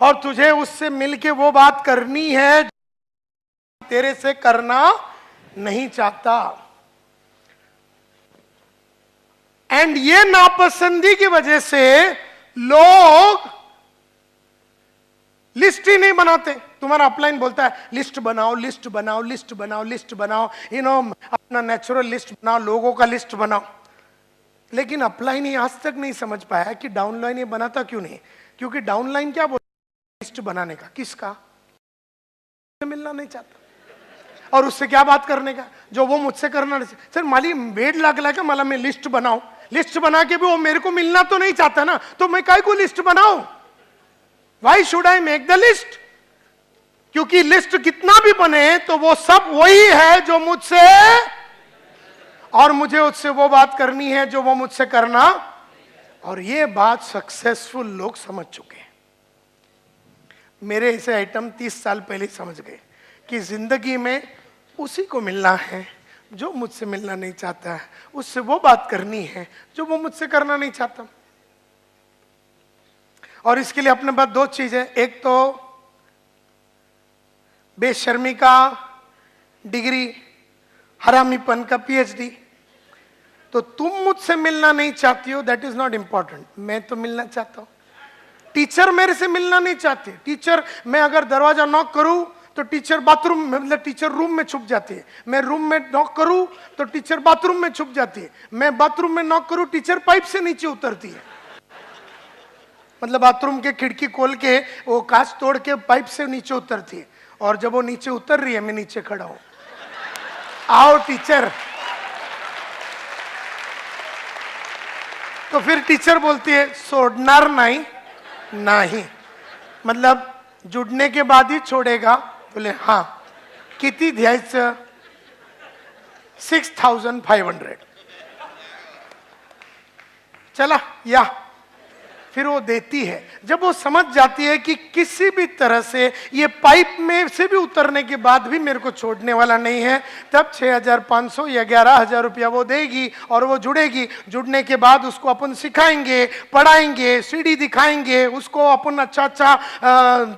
और तुझे उससे मिलके वो बात करनी है जो तेरे से करना नहीं चाहता। एंड ये नापसंदी की वजह से लोग लिस्ट ही नहीं बनाते। तुम्हारा अपलाइन बोलता है लिस्ट बनाओ, लिस्ट बनाओ, लिस्ट बनाओ, लिस्ट बनाओ, अपना नेचुरल लिस्ट बनाओ, लोगों का लिस्ट बनाओ। लेकिन अपलाइन ही आज तक नहीं समझ पाया कि डाउनलाइन ये बनाता क्यों नहीं। क्योंकि डाउनलाइन क्या बोलता है लिस्ट बनाने का, किसका? मिलना नहीं चाहता, और उससे क्या बात करने का जो वो मुझसे करना नहीं। सर माली वेट लागला का मला मैं लिस्ट बनाऊं, लिस्ट बना के भी वो मेरे को मिलना तो नहीं चाहता ना, तो मैं काय को लिस्ट बनाऊं? Why should I make the list? क्योंकि लिस्ट कितना भी बने तो वो सब वही है जो मुझसे, और मुझे उससे वो बात करनी है जो वो मुझसे करना। और ये बात सक्सेसफुल लोग समझ चुके हैं। मेरे ऐसे आइटम 30 साल पहले समझ गए कि जिंदगी में उसी को मिलना है जो मुझसे मिलना नहीं चाहता है, उससे वो बात करनी है जो वो मुझसे करना नहीं चाहता। और इसके लिए अपने पास 2 चीजें, एक तो बेशर्मी का डिग्री, हरामीपन का पीएचडी। तो तुम मुझसे मिलना नहीं चाहती हो, दैट इज नॉट इंपॉर्टेंट। मैं तो मिलना चाहता हूं। टीचर मेरे से मिलना नहीं चाहते। टीचर, मैं अगर दरवाजा नॉक करूं तो टीचर बाथरूम में, मतलब टीचर रूम में छुप जाती है। मैं रूम में नॉक करूं तो टीचर बाथरूम में छुप जाती है। मैं बाथरूम में नॉक करूं, टीचर पाइप से नीचे उतरती है। मतलब बाथरूम के खिड़की खोल के वो कांच तोड़ के पाइप से नीचे उतरती है, और जब वो नीचे उतर रही है मैं नीचे खड़ा हूं, आओ टीचर। तो फिर टीचर बोलती है सोडनार नहीं, नहीं मतलब जुड़ने के बाद ही छोड़ेगा। बोले हाँ, किती द्यायचं? 6500। चला या, फिर वो देती है। जब वो समझ जाती है कि किसी भी तरह से ये पाइप में से भी उतरने के बाद भी मेरे को छोड़ने वाला नहीं है, तब 6500 या 11000 रुपया वो देगी और वो जुड़ेगी। जुड़ने के बाद उसको अपन सिखाएंगे, पढ़ाएंगे, सीढ़ी दिखाएंगे, उसको अपन अच्छा अच्छा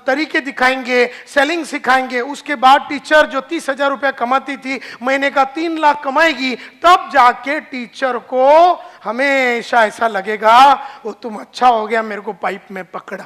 तरीके दिखाएंगे, सेलिंग सिखाएंगे। उसके बाद टीचर जो 30,000 रुपया कमाती थी, महीने का 3 लाख कमाएगी। तब जाके टीचर को हमेशा ऐसा लगेगा वो तुम अच्छा हो गया मेरे को पाइप में पकड़ा।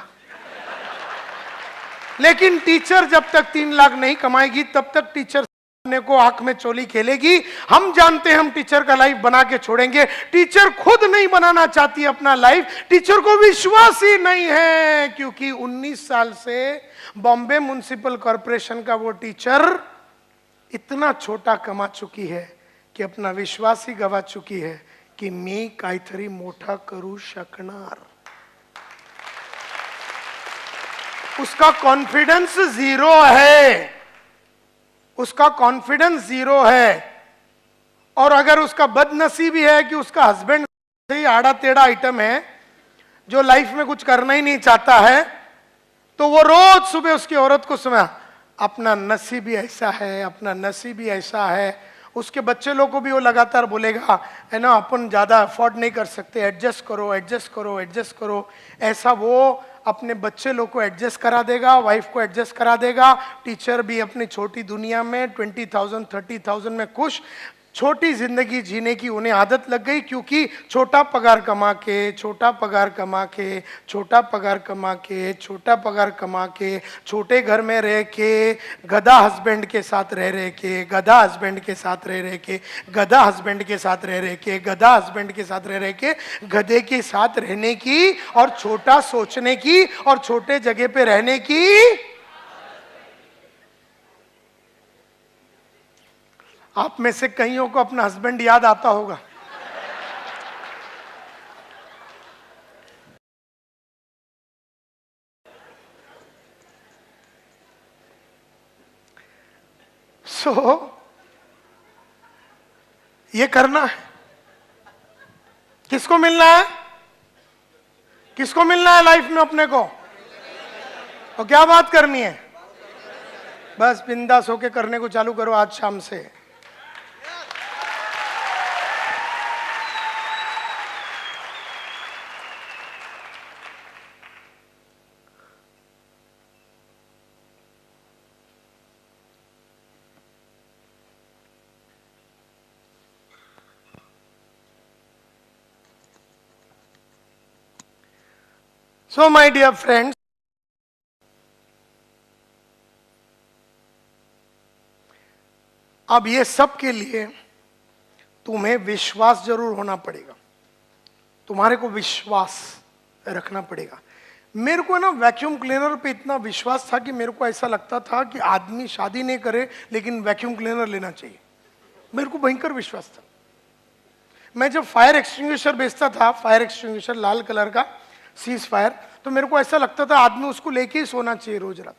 लेकिन टीचर जब तक 3 लाख नहीं कमाएगी तब तक टीचर को आंख में चोली खेलेगी। हम जानते हैं हम टीचर का लाइफ बना के छोड़ेंगे। टीचर खुद नहीं बनाना चाहती अपना लाइफ, टीचर को विश्वास ही नहीं है, क्योंकि 19 साल से बॉम्बे म्युनिसिपल कॉर्पोरेशन का वो टीचर इतना छोटा कमा चुकी है कि अपना विश्वास ही गवा चुकी है की मी काहीतरी मोठा करू शकणार। उसका कॉन्फिडेंस जीरो है, उसका कॉन्फिडेंस जीरो है। और अगर उसका बदनसीबी है कि उसका हस्बैंड ही आड़ा टेढ़ा आइटम है जो लाइफ में कुछ करना ही नहीं चाहता है, तो वो रोज सुबह उसकी औरत को सुना अपना नसीब ही ऐसा है, अपना नसीब ही ऐसा है। उसके बच्चे लोग को भी वो लगातार बोलेगा है ना, अपन ज्यादा अफोर्ड नहीं कर सकते, एडजस्ट करो एडजस्ट करो एडजस्ट करो। ऐसा वो अपने बच्चे लोग को एडजस्ट करा देगा, वाइफ को एडजस्ट करा देगा। टीचर भी अपनी छोटी दुनिया में 20,000 30,000 में खुश, छोटी जिंदगी जीने की उन्हें आदत लग गई, क्योंकि छोटा पगार कमा के, छोटा पगार कमा के, छोटा पगार कमा के, छोटा पगार कमा के, छोटे घर में रह के, गधा हस्बैंड के साथ रह के, गधा हस्बैंड के साथ रह के, गधा हस्बैंड के साथ रह के, गधा हस्बैंड के साथ रह के, गधे के साथ रहने की और छोटा सोचने की और छोटे जगह पे रहने की। आप में से कईयों को अपना हस्बैंड याद आता होगा। ये करना है। किसको मिलना है? किसको मिलना है लाइफ में अपने को? और क्या बात करनी है? बस बिंदास होके करने को चालू करो आज शाम से। So my dear friends, अब ये सब के लिए तुम्हें विश्वास जरूर होना पड़ेगा, तुम्हारे को विश्वास रखना पड़ेगा। मेरे को ना वैक्यूम क्लीनर पे इतना विश्वास था कि मेरे को ऐसा लगता था कि आदमी शादी नहीं करे लेकिन वैक्यूम क्लीनर लेना चाहिए। मेरे को भयंकर विश्वास था। मैं जब फायर एक्सटिंग्विशर बेचता था, फायर एक्सटिंग्विशर लाल कलर का सीज फायर, तो मेरे को ऐसा लगता था आदमी उसको लेके ही सोना चाहिए रोज रात।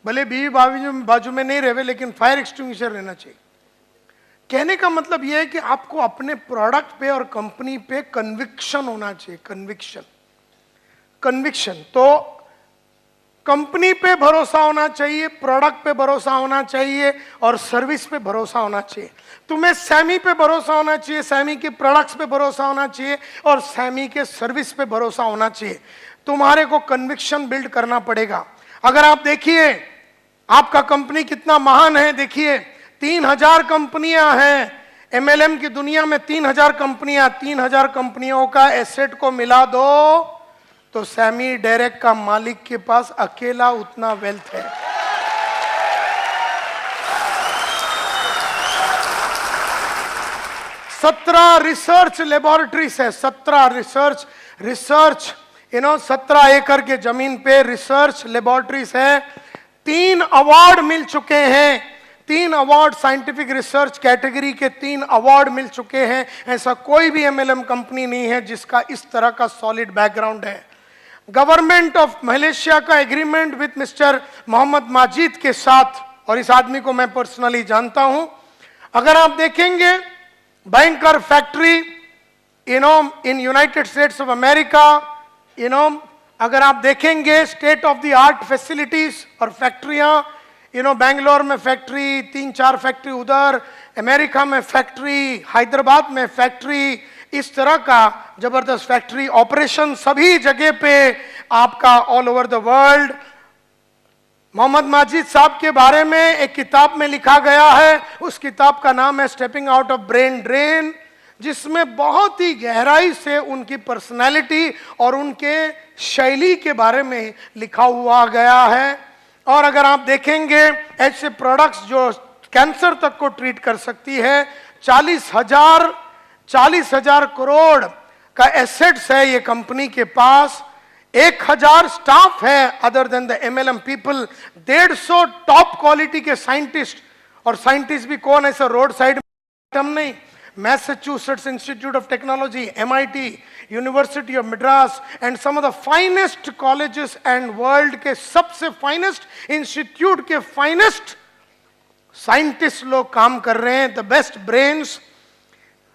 भले बीवी बाजू में नहीं रहे लेकिन फायर एक्सटिंग्विशर लेना चाहिए। कहने का मतलब यह है कि आपको अपने प्रोडक्ट पे और कंपनी पे कन्विक्शन होना चाहिए। कन्विक्शन तो कंपनी पे भरोसा होना चाहिए, प्रोडक्ट पे भरोसा होना चाहिए और सर्विस पे भरोसा होना चाहिए। तुम्हें सैमी पे भरोसा होना चाहिए, सैमी के प्रोडक्ट्स पे भरोसा होना चाहिए और सैमी के सर्विस पे भरोसा होना चाहिए। तुम्हारे को कन्विक्शन बिल्ड करना पड़ेगा। अगर आप देखिए आपका कंपनी कितना महान है, देखिए 3000 कंपनियां हैं एमएलएम की दुनिया में। 3000 कंपनियां, 3000 कंपनियों का एसेट को मिला दो तो सैमी डायरेक्ट का मालिक के पास अकेला उतना वेल्थ है। सत्रह रिसर्च लेबोरेटरीज है, 17 रिसर्च 17 एकड़ के जमीन पे रिसर्च लेबोरेटरीज है। 3 अवार्ड मिल चुके हैं, 3 अवार्ड साइंटिफिक रिसर्च कैटेगरी के 3 अवार्ड मिल चुके हैं। ऐसा कोई भी एमएलएम कंपनी नहीं है जिसका इस तरह का सॉलिड बैकग्राउंड है। गवर्नमेंट ऑफ मलेशिया का agreement with mister Muhammed Majeed के साथ, और इस आदमी को मैं पर्सनली जानता हूं, अगर आप देखेंगे banker factory in United states of America, अगर आप देखेंगे state of the art facilities और फैक्ट्रियां, बेंगलोर में फैक्ट्री, 3-4 फैक्ट्री उधर, अमेरिका में फैक्ट्री, हैदराबाद में फैक्ट्री, इस तरह का जबरदस्त फैक्ट्री ऑपरेशन सभी जगह पे आपका all over the world. Muhammed Majeed साहब के बारे में एक किताब में लिखा गया है, उस किताब का नाम है stepping out of brain drain, जिसमें बहुत ही गहराई से उनकी पर्सनालिटी और उनके शैली के बारे में लिखा हुआ गया है। और अगर आप देखेंगे ऐसे प्रोडक्ट्स जो कैंसर तक को ट्रीट कर सकती है, 40,000 करोड़ का एसेट्स है ये कंपनी के पास, 1,000 स्टाफ है other than the MLM people, 150 top quality के साइंटिस्ट, और साइंटिस्ट भी कौन, ऐसा रोड साइड में नहीं, Massachusetts Institute of Technology, MIT, University of Madras and some of the finest colleges and world के सबसे फाइनेस्ट इंस्टीट्यूट के फाइनेस्ट साइंटिस्ट लोग काम कर रहे हैं, द बेस्ट ब्रेन्स।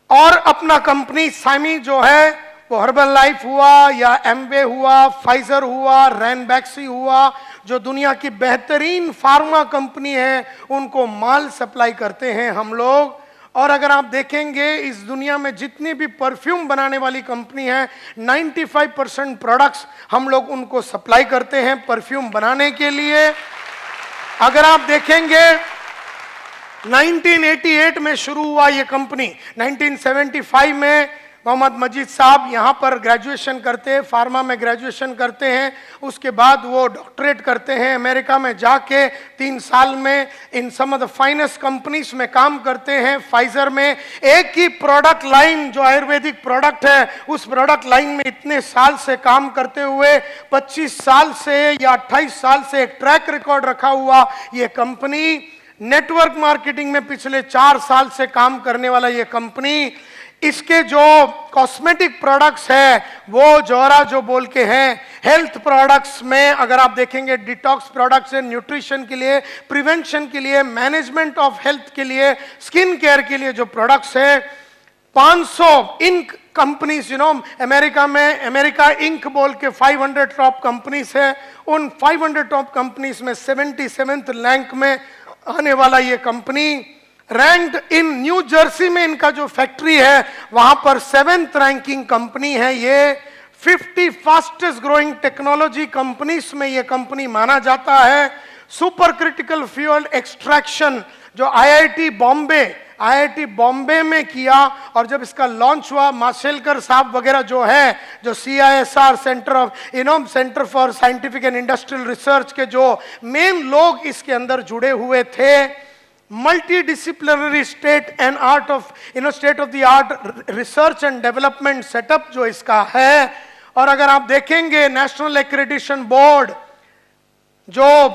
और अपना कंपनी साइमी जो है वो हर्बल लाइफ हुआ या एम्बे हुआ, फाइजर हुआ, रैनबैक्सी हुआ, जो दुनिया की बेहतरीन फार्मा कंपनी है, उनको माल सप्लाई करते हैं हम लोग। और अगर आप देखेंगे इस दुनिया में जितनी भी परफ्यूम बनाने वाली कंपनी है, 95% प्रोडक्ट्स हम लोग उनको सप्लाई करते हैं परफ्यूम बनाने के लिए। अगर आप देखेंगे 1988 में शुरू हुआ ये कंपनी, 1975 में मोहम्मद मजीद साहब यहाँ पर ग्रेजुएशन करते हैं, फार्मा में ग्रेजुएशन करते हैं, उसके बाद वो डॉक्टरेट करते हैं, अमेरिका में जाके 3 साल में इन सम ऑफ द फाइनेस्ट कंपनीज में काम करते हैं। फाइजर में एक ही प्रोडक्ट लाइन जो आयुर्वेदिक प्रोडक्ट है, उस प्रोडक्ट लाइन में इतने साल से काम करते हुए 25 साल से या 28 साल से एक ट्रैक रिकॉर्ड रखा हुआ ये कंपनी, नेटवर्क मार्केटिंग में पिछले 4 साल से काम करने वाला ये कंपनी, इसके जो कॉस्मेटिक प्रोडक्ट्स है वो जोरा जो बोल के हैं, हेल्थ प्रोडक्ट्स में अगर आप देखेंगे डिटॉक्स प्रोडक्ट्स है, न्यूट्रिशन के लिए, प्रिवेंशन के लिए, मैनेजमेंट ऑफ हेल्थ के लिए, स्किन केयर के लिए जो प्रोडक्ट्स है, 500 इंक कंपनीज, अमेरिका में अमेरिका इंक बोल के 500 टॉप कंपनीज है, उन 500 टॉप कंपनीज में 77th रैंक में आने वाला ये कंपनी, रैंक्ड इन न्यू जर्सी में इनका जो फैक्ट्री है वहां पर 7th रैंकिंग कंपनी है ये। 50 फास्टेस्ट ग्रोइंग टेक्नोलॉजी कंपनीज में ये कंपनी माना जाता है। सुपर क्रिटिकल फ्यूल एक्सट्रैक्शन जो आईआईटी बॉम्बे में किया, और जब इसका लॉन्च हुआ, माशेलकर साहब वगैरह जो है, जो CISR centre for scientific and industrial research के जो मेन लोग इसके अंदर जुड़े हुए थे, multidisciplinary state of the art research and development setup जो इसका है। और अगर आप देखेंगे नेशनल एक्रेडिटेशन बोर्ड जो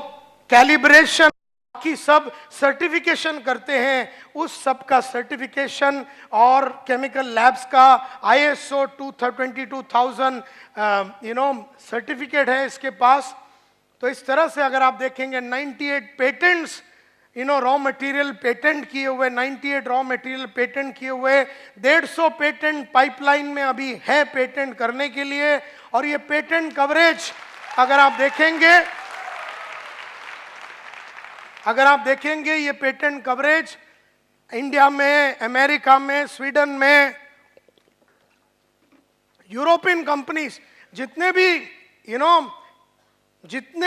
कैलिब्रेशन की सब सर्टिफिकेशन करते हैं, उस सब का सर्टिफिकेशन और केमिकल लैब्स का ISO 22,000 सर्टिफिकेट है इसके पास। तो इस तरह से अगर आप देखेंगे 98 पेटेंट्स रॉ मटेरियल पेटेंट किए हुए, 98 रॉ मटेरियल पेटेंट किए हुए, 150 पेटेंट पाइपलाइन में अभी है पेटेंट करने के लिए। और ये पेटेंट कवरेज अगर आप देखेंगे ये पेटेंट कवरेज इंडिया में, अमेरिका में, स्वीडन में, यूरोपियन कंपनीज जितने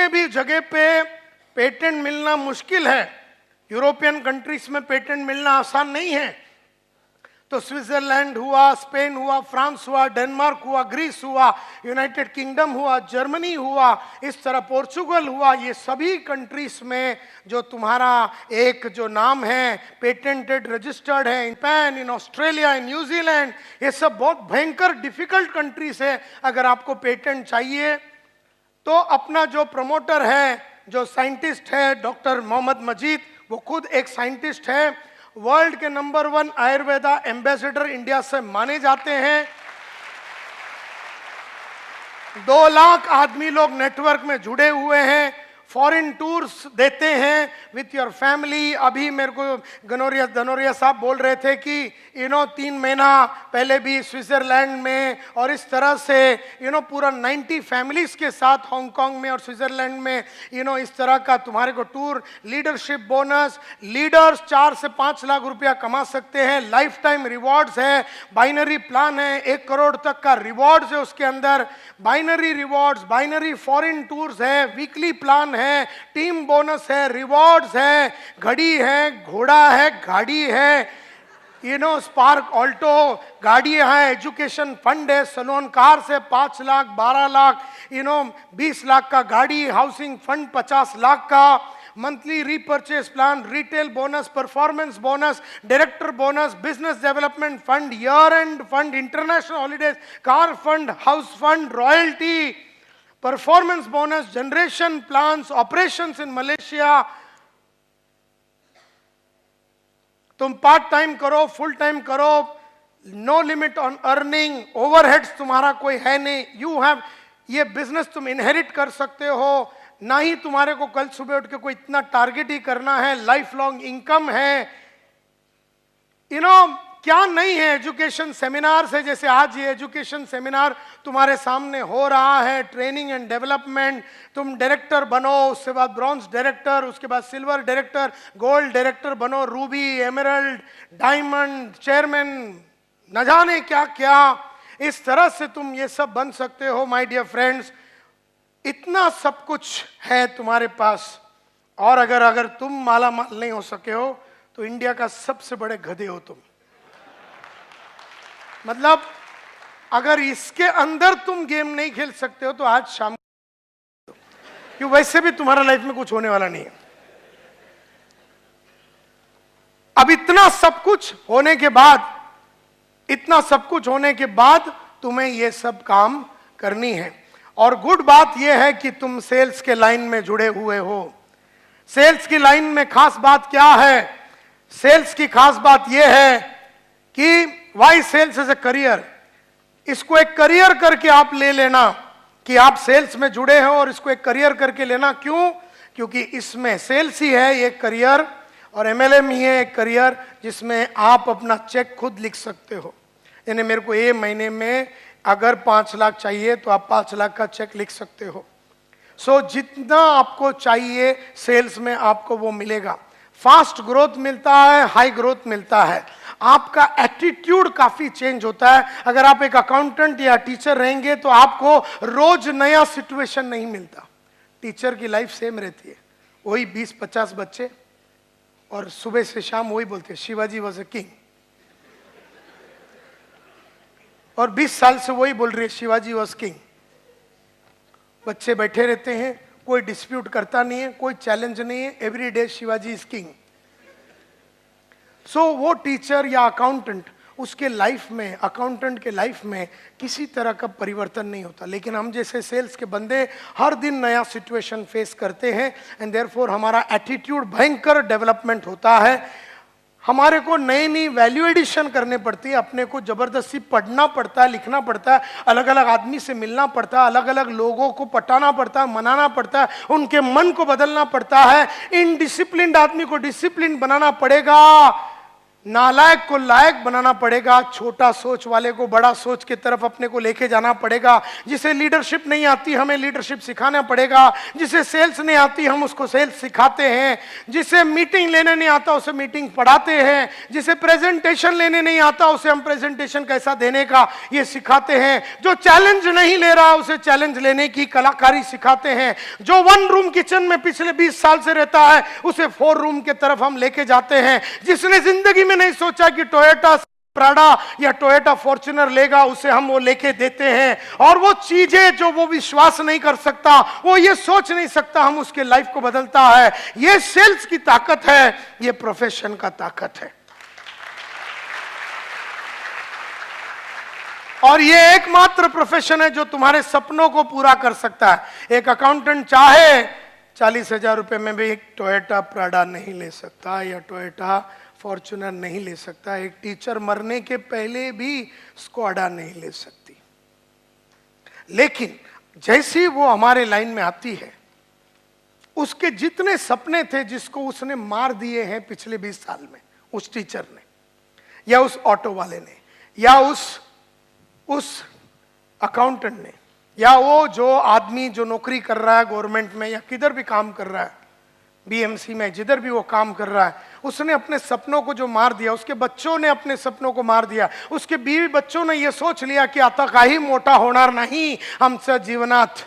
भी जगह पे पेटेंट मिलना मुश्किल है, यूरोपियन कंट्रीज में पेटेंट मिलना आसान नहीं है, तो स्विट्जरलैंड हुआ, स्पेन हुआ, फ्रांस हुआ, डेनमार्क हुआ, ग्रीस हुआ, यूनाइटेड किंगडम हुआ, जर्मनी हुआ, इस तरह पोर्चुगल हुआ। ये सभी कंट्रीज में जो तुम्हारा एक जो नाम है पेटेंटेड रजिस्टर्ड है, in Japan, in Australia, in New Zealand, ये सब बहुत भयंकर डिफिकल्ट कंट्रीज है। अगर आपको पेटेंट चाहिए तो अपना जो प्रमोटर है, जो साइंटिस्ट है डॉक्टर मोहम्मद मजीद, वो खुद एक साइंटिस्ट है, वर्ल्ड के नंबर 1 आयुर्वेदा एम्बेसडर इंडिया से माने जाते हैं। 2 लाख आदमी लोग नेटवर्क में जुड़े हुए हैं, फॉरेन टूर्स देते हैं विथ योर फैमिली। अभी मेरे को धनोरिया साहब बोल रहे थे कि 3 महीना पहले भी स्विट्जरलैंड में, और इस तरह से पूरा 90 फैमिलीज के साथ हांगकांग में और स्विट्जरलैंड में इस तरह का तुम्हारे को टूर, लीडरशिप बोनस, लीडर्स 4 से 5 लाख रुपया कमा सकते हैं, लाइफ टाइम रिवॉर्ड्स है, बाइनरी प्लान है, 1 करोड़ तक का रिवॉर्ड्स है उसके अंदर, binary rewards, binary foreign tours है, वीकली प्लान है, टीम बोनस है, रिवॉर्ड्स है, घड़ी है, घोड़ा है, गाड़ी है, स्पार्क ऑल्टो गाड़ी है, एजुकेशन फंड है, सलोन कार से 5 लाख, 12 लाख, 20 लाख का गाड़ी, हाउसिंग फंड 50 लाख का, monthly repurchase plan, retail bonus, performance bonus, director bonus, business development fund, year end fund, international holidays, car fund, house fund, royalty, performance bonus, generation plans, operations in Malaysia. तुम part time करो, full time करो, no limit on earning, overheads तुम्हारा कोई है नहीं, you have, ये business तुम inherit कर सकते हो, ना ही तुम्हारे को कल सुबह उठ के कोई इतना टारगेट ही करना है, लाइफ लॉन्ग इनकम है। क्या नहीं है, एजुकेशन सेमिनार से, जैसे आज ये एजुकेशन सेमिनार तुम्हारे सामने हो रहा है, ट्रेनिंग एंड डेवलपमेंट, तुम डायरेक्टर बनो, उसके बाद ब्रॉन्ज डायरेक्टर, उसके बाद सिल्वर डायरेक्टर, गोल्ड डायरेक्टर बनो, रूबी, एमरल्ड, डायमंड, चेयरमैन, न जाने क्या क्या, इस तरह से तुम ये सब बन सकते हो। माय डियर फ्रेंड्स, इतना सब कुछ है तुम्हारे पास, और अगर तुम माला माल नहीं हो सके हो तो इंडिया का सबसे बड़े गधे हो तुम। मतलब अगर इसके अंदर तुम गेम नहीं खेल सकते हो तो आज शाम, क्यों, वैसे भी तुम्हारा लाइफ में कुछ होने वाला नहीं है। अब इतना सब कुछ होने के बाद, इतना सब कुछ होने के बाद तुम्हें ये सब काम करनी है। और गुड बात यह है कि तुम सेल्स के लाइन में जुड़े हुए हो। सेल्स की लाइन में खास बात क्या है? सेल्स की खास बात यह है कि why sales as a career. इसको एक करियर करके आप ले लेना कि आप सेल्स में जुड़े हो, और इसको एक करियर करके लेना। क्यों? क्योंकि इसमें सेल्स ही है एक करियर, और एमएलएम ही है एक करियर जिसमें आप अपना चेक खुद लिख सकते हो। यानी मेरे को ये महीने में अगर 5 लाख चाहिए तो आप 5 लाख का चेक लिख सकते हो। सो जितना आपको चाहिए सेल्स में आपको वो मिलेगा। फास्ट ग्रोथ मिलता है, हाई ग्रोथ मिलता है। आपका एटीट्यूड काफी चेंज होता है। अगर आप एक अकाउंटेंट या टीचर रहेंगे तो आपको रोज नया सिचुएशन नहीं मिलता। टीचर की लाइफ सेम रहती है, वही 20-50 बच्चे, और सुबह से शाम वही बोलते हैं शिवाजी वॉज ए किंग, और 20 साल से वही बोल रही है शिवाजी वॉज किंग। बच्चे बैठे रहते हैं, कोई डिस्प्यूट करता नहीं है, कोई चैलेंज नहीं है, every day Shivaji is king. So वो टीचर या अकाउंटेंट, उसके लाइफ में, अकाउंटेंट के लाइफ में किसी तरह का परिवर्तन नहीं होता। लेकिन हम जैसे सेल्स के बंदे हर दिन नया सिचुएशन फेस करते हैं, एंड देयरफॉर हमारा एटीट्यूड भयंकर डेवलपमेंट होता है। हमारे को नई नई वैल्यू एडिशन करने पड़ती है, अपने को जबरदस्ती पढ़ना पड़ता है, लिखना पड़ता है, अलग अलग आदमी से मिलना पड़ता है, अलग अलग लोगों को पटाना पड़ता है, मनाना पड़ता है, उनके मन को बदलना पड़ता है। इनडिसिप्लिन्ड आदमी को डिसिप्लिन बनाना पड़ेगा, नालायक को लायक बनाना पड़ेगा, छोटा सोच वाले को बड़ा सोच की तरफ अपने को लेके जाना पड़ेगा। जिसे लीडरशिप नहीं आती हमें लीडरशिप सिखाना पड़ेगा, जिसे सेल्स नहीं आती हम उसको सेल्स सिखाते हैं, जिसे मीटिंग लेने नहीं आता उसे मीटिंग पढ़ाते हैं, जिसे प्रेजेंटेशन लेने नहीं आता उसे हम प्रेजेंटेशन कैसा देने का ये सिखाते हैं, जो चैलेंज नहीं ले रहा उसे चैलेंज लेने की कलाकारी सिखाते हैं, जो 1 रूम किचन में पिछले 20 साल से रहता है उसे 4 रूम की तरफ हम लेके जाते हैं, जिसने जिंदगी में नहीं सोचा कि टोयोटा प्राडा या टोयोटा फॉर्च्यूनर लेगा, उसे हम वो लेके देते हैं, और वो चीजें जो वो विश्वास नहीं कर सकता, वो ये सोच नहीं सकता, हम उसके लाइफ को बदलता है। ये सेल्स की ताकत है, ये प्रोफेशन का ताकत है। और ये एकमात्र प्रोफेशन है जो तुम्हारे सपनों को पूरा कर सकता है। एक अकाउंटेंट चाहे 40,000 रुपए में भी एक टोयोटा प्राडा नहीं ले सकता या टोयोटा फॉर्च्यूनर नहीं ले सकता। एक टीचर मरने के पहले भी स्क्वाडा नहीं ले सकती। लेकिन जैसी वो हमारे लाइन में आती है, उसके जितने सपने थे जिसको उसने मार दिए हैं पिछले 20 साल में, उस टीचर ने या उस ऑटो वाले ने या उस अकाउंटेंट ने या वो जो आदमी जो नौकरी कर रहा है गवर्नमेंट में या किधर भी काम कर रहा है, बीएमसी में, जिधर भी वो काम कर रहा है, उसने अपने सपनों को जो मार दिया, उसके बच्चों ने अपने सपनों को मार दिया, उसके बीवी बच्चों ने ये सोच लिया कि आता काही मोटा होणार नहीं आमच्या जीवनात।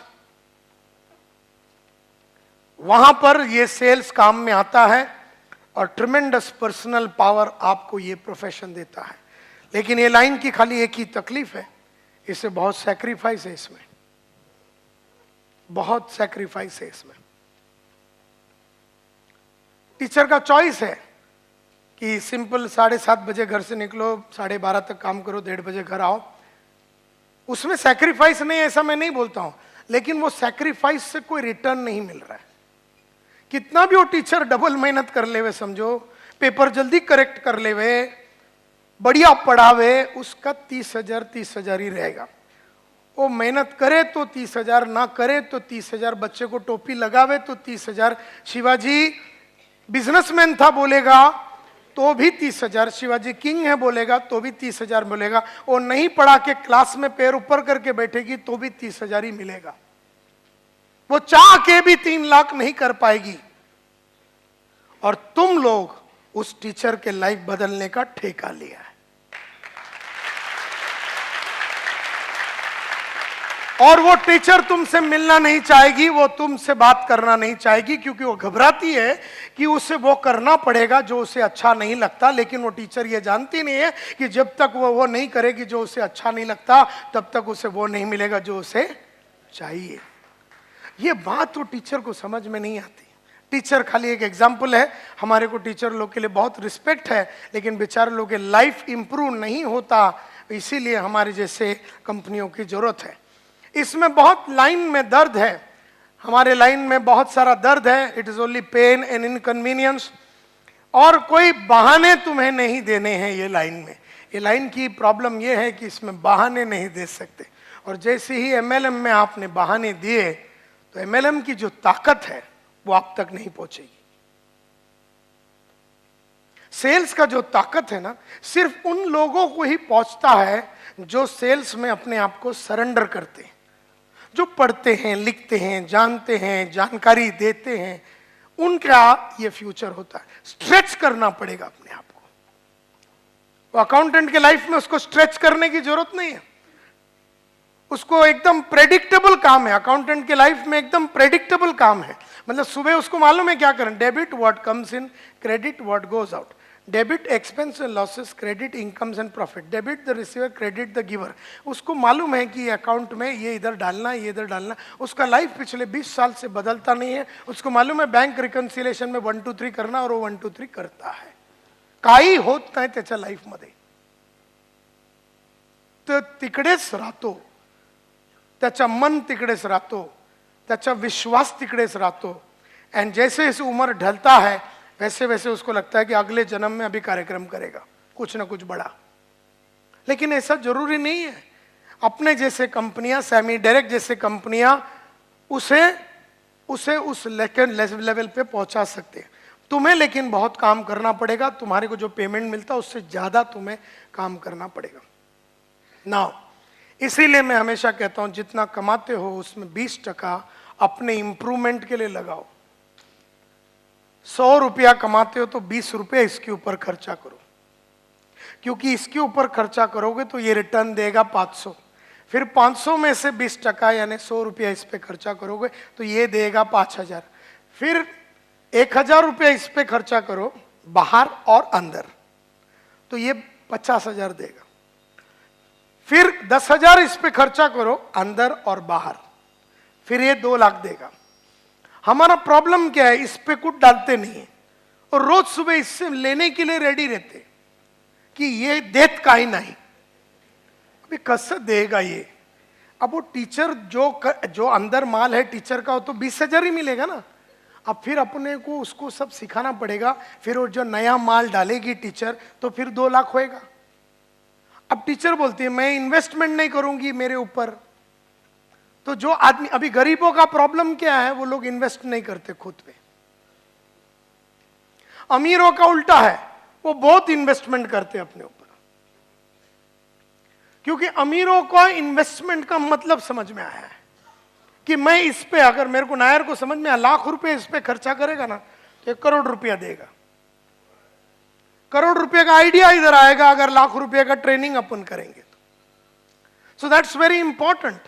वहां पर ये सेल्स काम में आता है और ट्रिमेंडस पर्सनल पावर आपको ये प्रोफेशन देता है। लेकिन ये लाइन की खाली एक ही तकलीफ है, इससे बहुत सैक्रिफाइस है, इसमें बहुत सैक्रिफाइस है। इसमें टीचर का चॉइस है कि सिंपल 7:30 बजे घर से निकलो, 12:30 तक काम करो, 1:30 बजे घर आओ। उसमें सैक्रिफाइस नहीं है ऐसा मैं नहीं बोलता हूं, लेकिन वो सैक्रिफाइस से कोई रिटर्न नहीं मिल रहा है। कितना भी वो टीचर डबल मेहनत कर ले वे, समझो पेपर जल्दी करेक्ट कर ले वे, बढ़िया पढ़ावे, उसका 30,000 ही रहेगा। वो मेहनत करे तो 30,000, ना करे तो 30,000, बच्चे को टोपी लगावे तो 30,000। शिवाजी बिजनेसमैन था बोलेगा तो भी 30,000, शिवाजी किंग है बोलेगा तो भी 30,000 बोलेगा। वो नहीं पढ़ा के क्लास में पैर ऊपर करके बैठेगी तो भी 30,000 ही मिलेगा। वो चाह के भी 3 लाख नहीं कर पाएगी। और तुम लोग उस टीचर के लाइफ बदलने का ठेका लिया है, और वो टीचर तुमसे मिलना नहीं चाहेगी, वो तुमसे बात करना नहीं चाहेगी, क्योंकि वो घबराती है कि उसे वो करना पड़ेगा जो उसे अच्छा नहीं लगता। लेकिन वो टीचर ये जानती नहीं है कि जब तक वो नहीं करेगी जो उसे अच्छा नहीं लगता, तब तक उसे वो नहीं मिलेगा जो उसे चाहिए। ये बात तो टीचर को समझ में नहीं आती। टीचर खाली एक एग्जाम्पल है। हमारे को टीचर लोग के लिए बहुत रिस्पेक्ट है, लेकिन बेचारे लोग के लाइफ इंप्रूव नहीं होता, इसीलिए हमारे जैसे कंपनियों की जरूरत है। इसमें बहुत लाइन में दर्द है, हमारे लाइन में बहुत सारा दर्द है। It is only pain and inconvenience, और कोई बहाने तुम्हें नहीं देने हैं ये लाइन में। ये लाइन की प्रॉब्लम ये है कि इसमें बहाने नहीं दे सकते। और जैसे ही एमएलएम में आपने बहाने दिए तो एमएलएम की जो ताकत है वो आप तक नहीं पहुंचेगी। सेल्स का जो ताकत है ना, सिर्फ उन लोगों को ही पहुंचता है जो सेल्स में अपने आप को सरेंडर करते हैं, जो पढ़ते हैं, लिखते हैं, जानते हैं, जानकारी देते हैं, उनका ये फ्यूचर होता है। स्ट्रेच करना पड़ेगा अपने आप को। वो अकाउंटेंट के लाइफ में उसको स्ट्रेच करने की जरूरत नहीं है, उसको एकदम प्रेडिक्टेबल काम है। अकाउंटेंट के लाइफ में एकदम प्रेडिक्टेबल काम है, मतलब सुबह उसको मालूम है क्या करें। Debit what comes in, credit what goes out, debit expense and losses, credit incomes and profit, debit the receiver, credit the giver. उसको मालूम है कि अकाउंट में ये इधर डालना, ये इधर डालना। उसका लाइफ पिछले 20 साल से बदलता नहीं है। उसको मालूम है बैंक रिकन्सिलेशन में 1 2 3 करना, और वो 1 2 3 करता है। काही होत नाही त्याच्या लाईफमध्ये, तर तिकडेच राहतो, त्याचा मन तिकडेच राहतो, त्याचा विश्वास तिकडेच राहतो। एंड जैसे जैसे उम्र ढलता है वैसे वैसे उसको लगता है कि अगले जन्म में अभी कार्यक्रम करेगा कुछ ना कुछ बड़ा। लेकिन ऐसा जरूरी नहीं है। अपने जैसे कंपनियां, सेमी डायरेक्ट जैसे कंपनियां उसे उस लेवल पे पहुंचा सकते हैं। तुम्हें लेकिन बहुत काम करना पड़ेगा। तुम्हारे को जो पेमेंट मिलता है उससे ज्यादा तुम्हें काम करना पड़ेगा ना। इसीलिए मैं हमेशा कहता हूं जितना कमाते हो उसमें 20% अपने इंप्रूवमेंट के लिए लगाओ। 100 रुपया कमाते हो तो 20 रुपये इसके ऊपर खर्चा करो, क्योंकि इसके ऊपर खर्चा करोगे तो ये रिटर्न देगा 500। फिर 500 में से 20% यानी 100 रुपया इस पे खर्चा करोगे तो ये देगा 5,000। फिर 1,000 रुपया इस पे खर्चा करो बाहर और अंदर, तो ये 50,000 देगा। फिर 10,000 इस पे खर्चा करो अंदर और बाहर, फिर ये 2 लाख देगा। हमारा प्रॉब्लम क्या है, इस पे कुछ डालते नहीं है और रोज सुबह इससे लेने के लिए रेडी रहते कि ये देत का ही नहीं, अभी कसं देगा ये। अब वो टीचर जो अंदर माल है टीचर का, वो तो 20,000 ही मिलेगा ना। अब फिर अपने को उसको सब सिखाना पड़ेगा, फिर वो जो नया माल डालेगी टीचर तो फिर 2 लाख होएगा। अब टीचर बोलती है मैं इन्वेस्टमेंट नहीं करूंगी मेरे ऊपर, तो जो आदमी, अभी गरीबों का प्रॉब्लम क्या है, वो लोग इन्वेस्ट नहीं करते खुद पे। अमीरों का उल्टा है, वो बहुत इन्वेस्टमेंट करते हैं अपने ऊपर, क्योंकि अमीरों को इन्वेस्टमेंट का मतलब समझ में आया है कि मैं इस पे, अगर मेरे को नायर को समझ में आया, लाख रुपए इस पे खर्चा करेगा ना तो 1 करोड़ रुपया देगा। करोड़ रुपए का आइडिया इधर आएगा अगर लाख रुपए का ट्रेनिंग अपन करेंगे तो। So that's very important.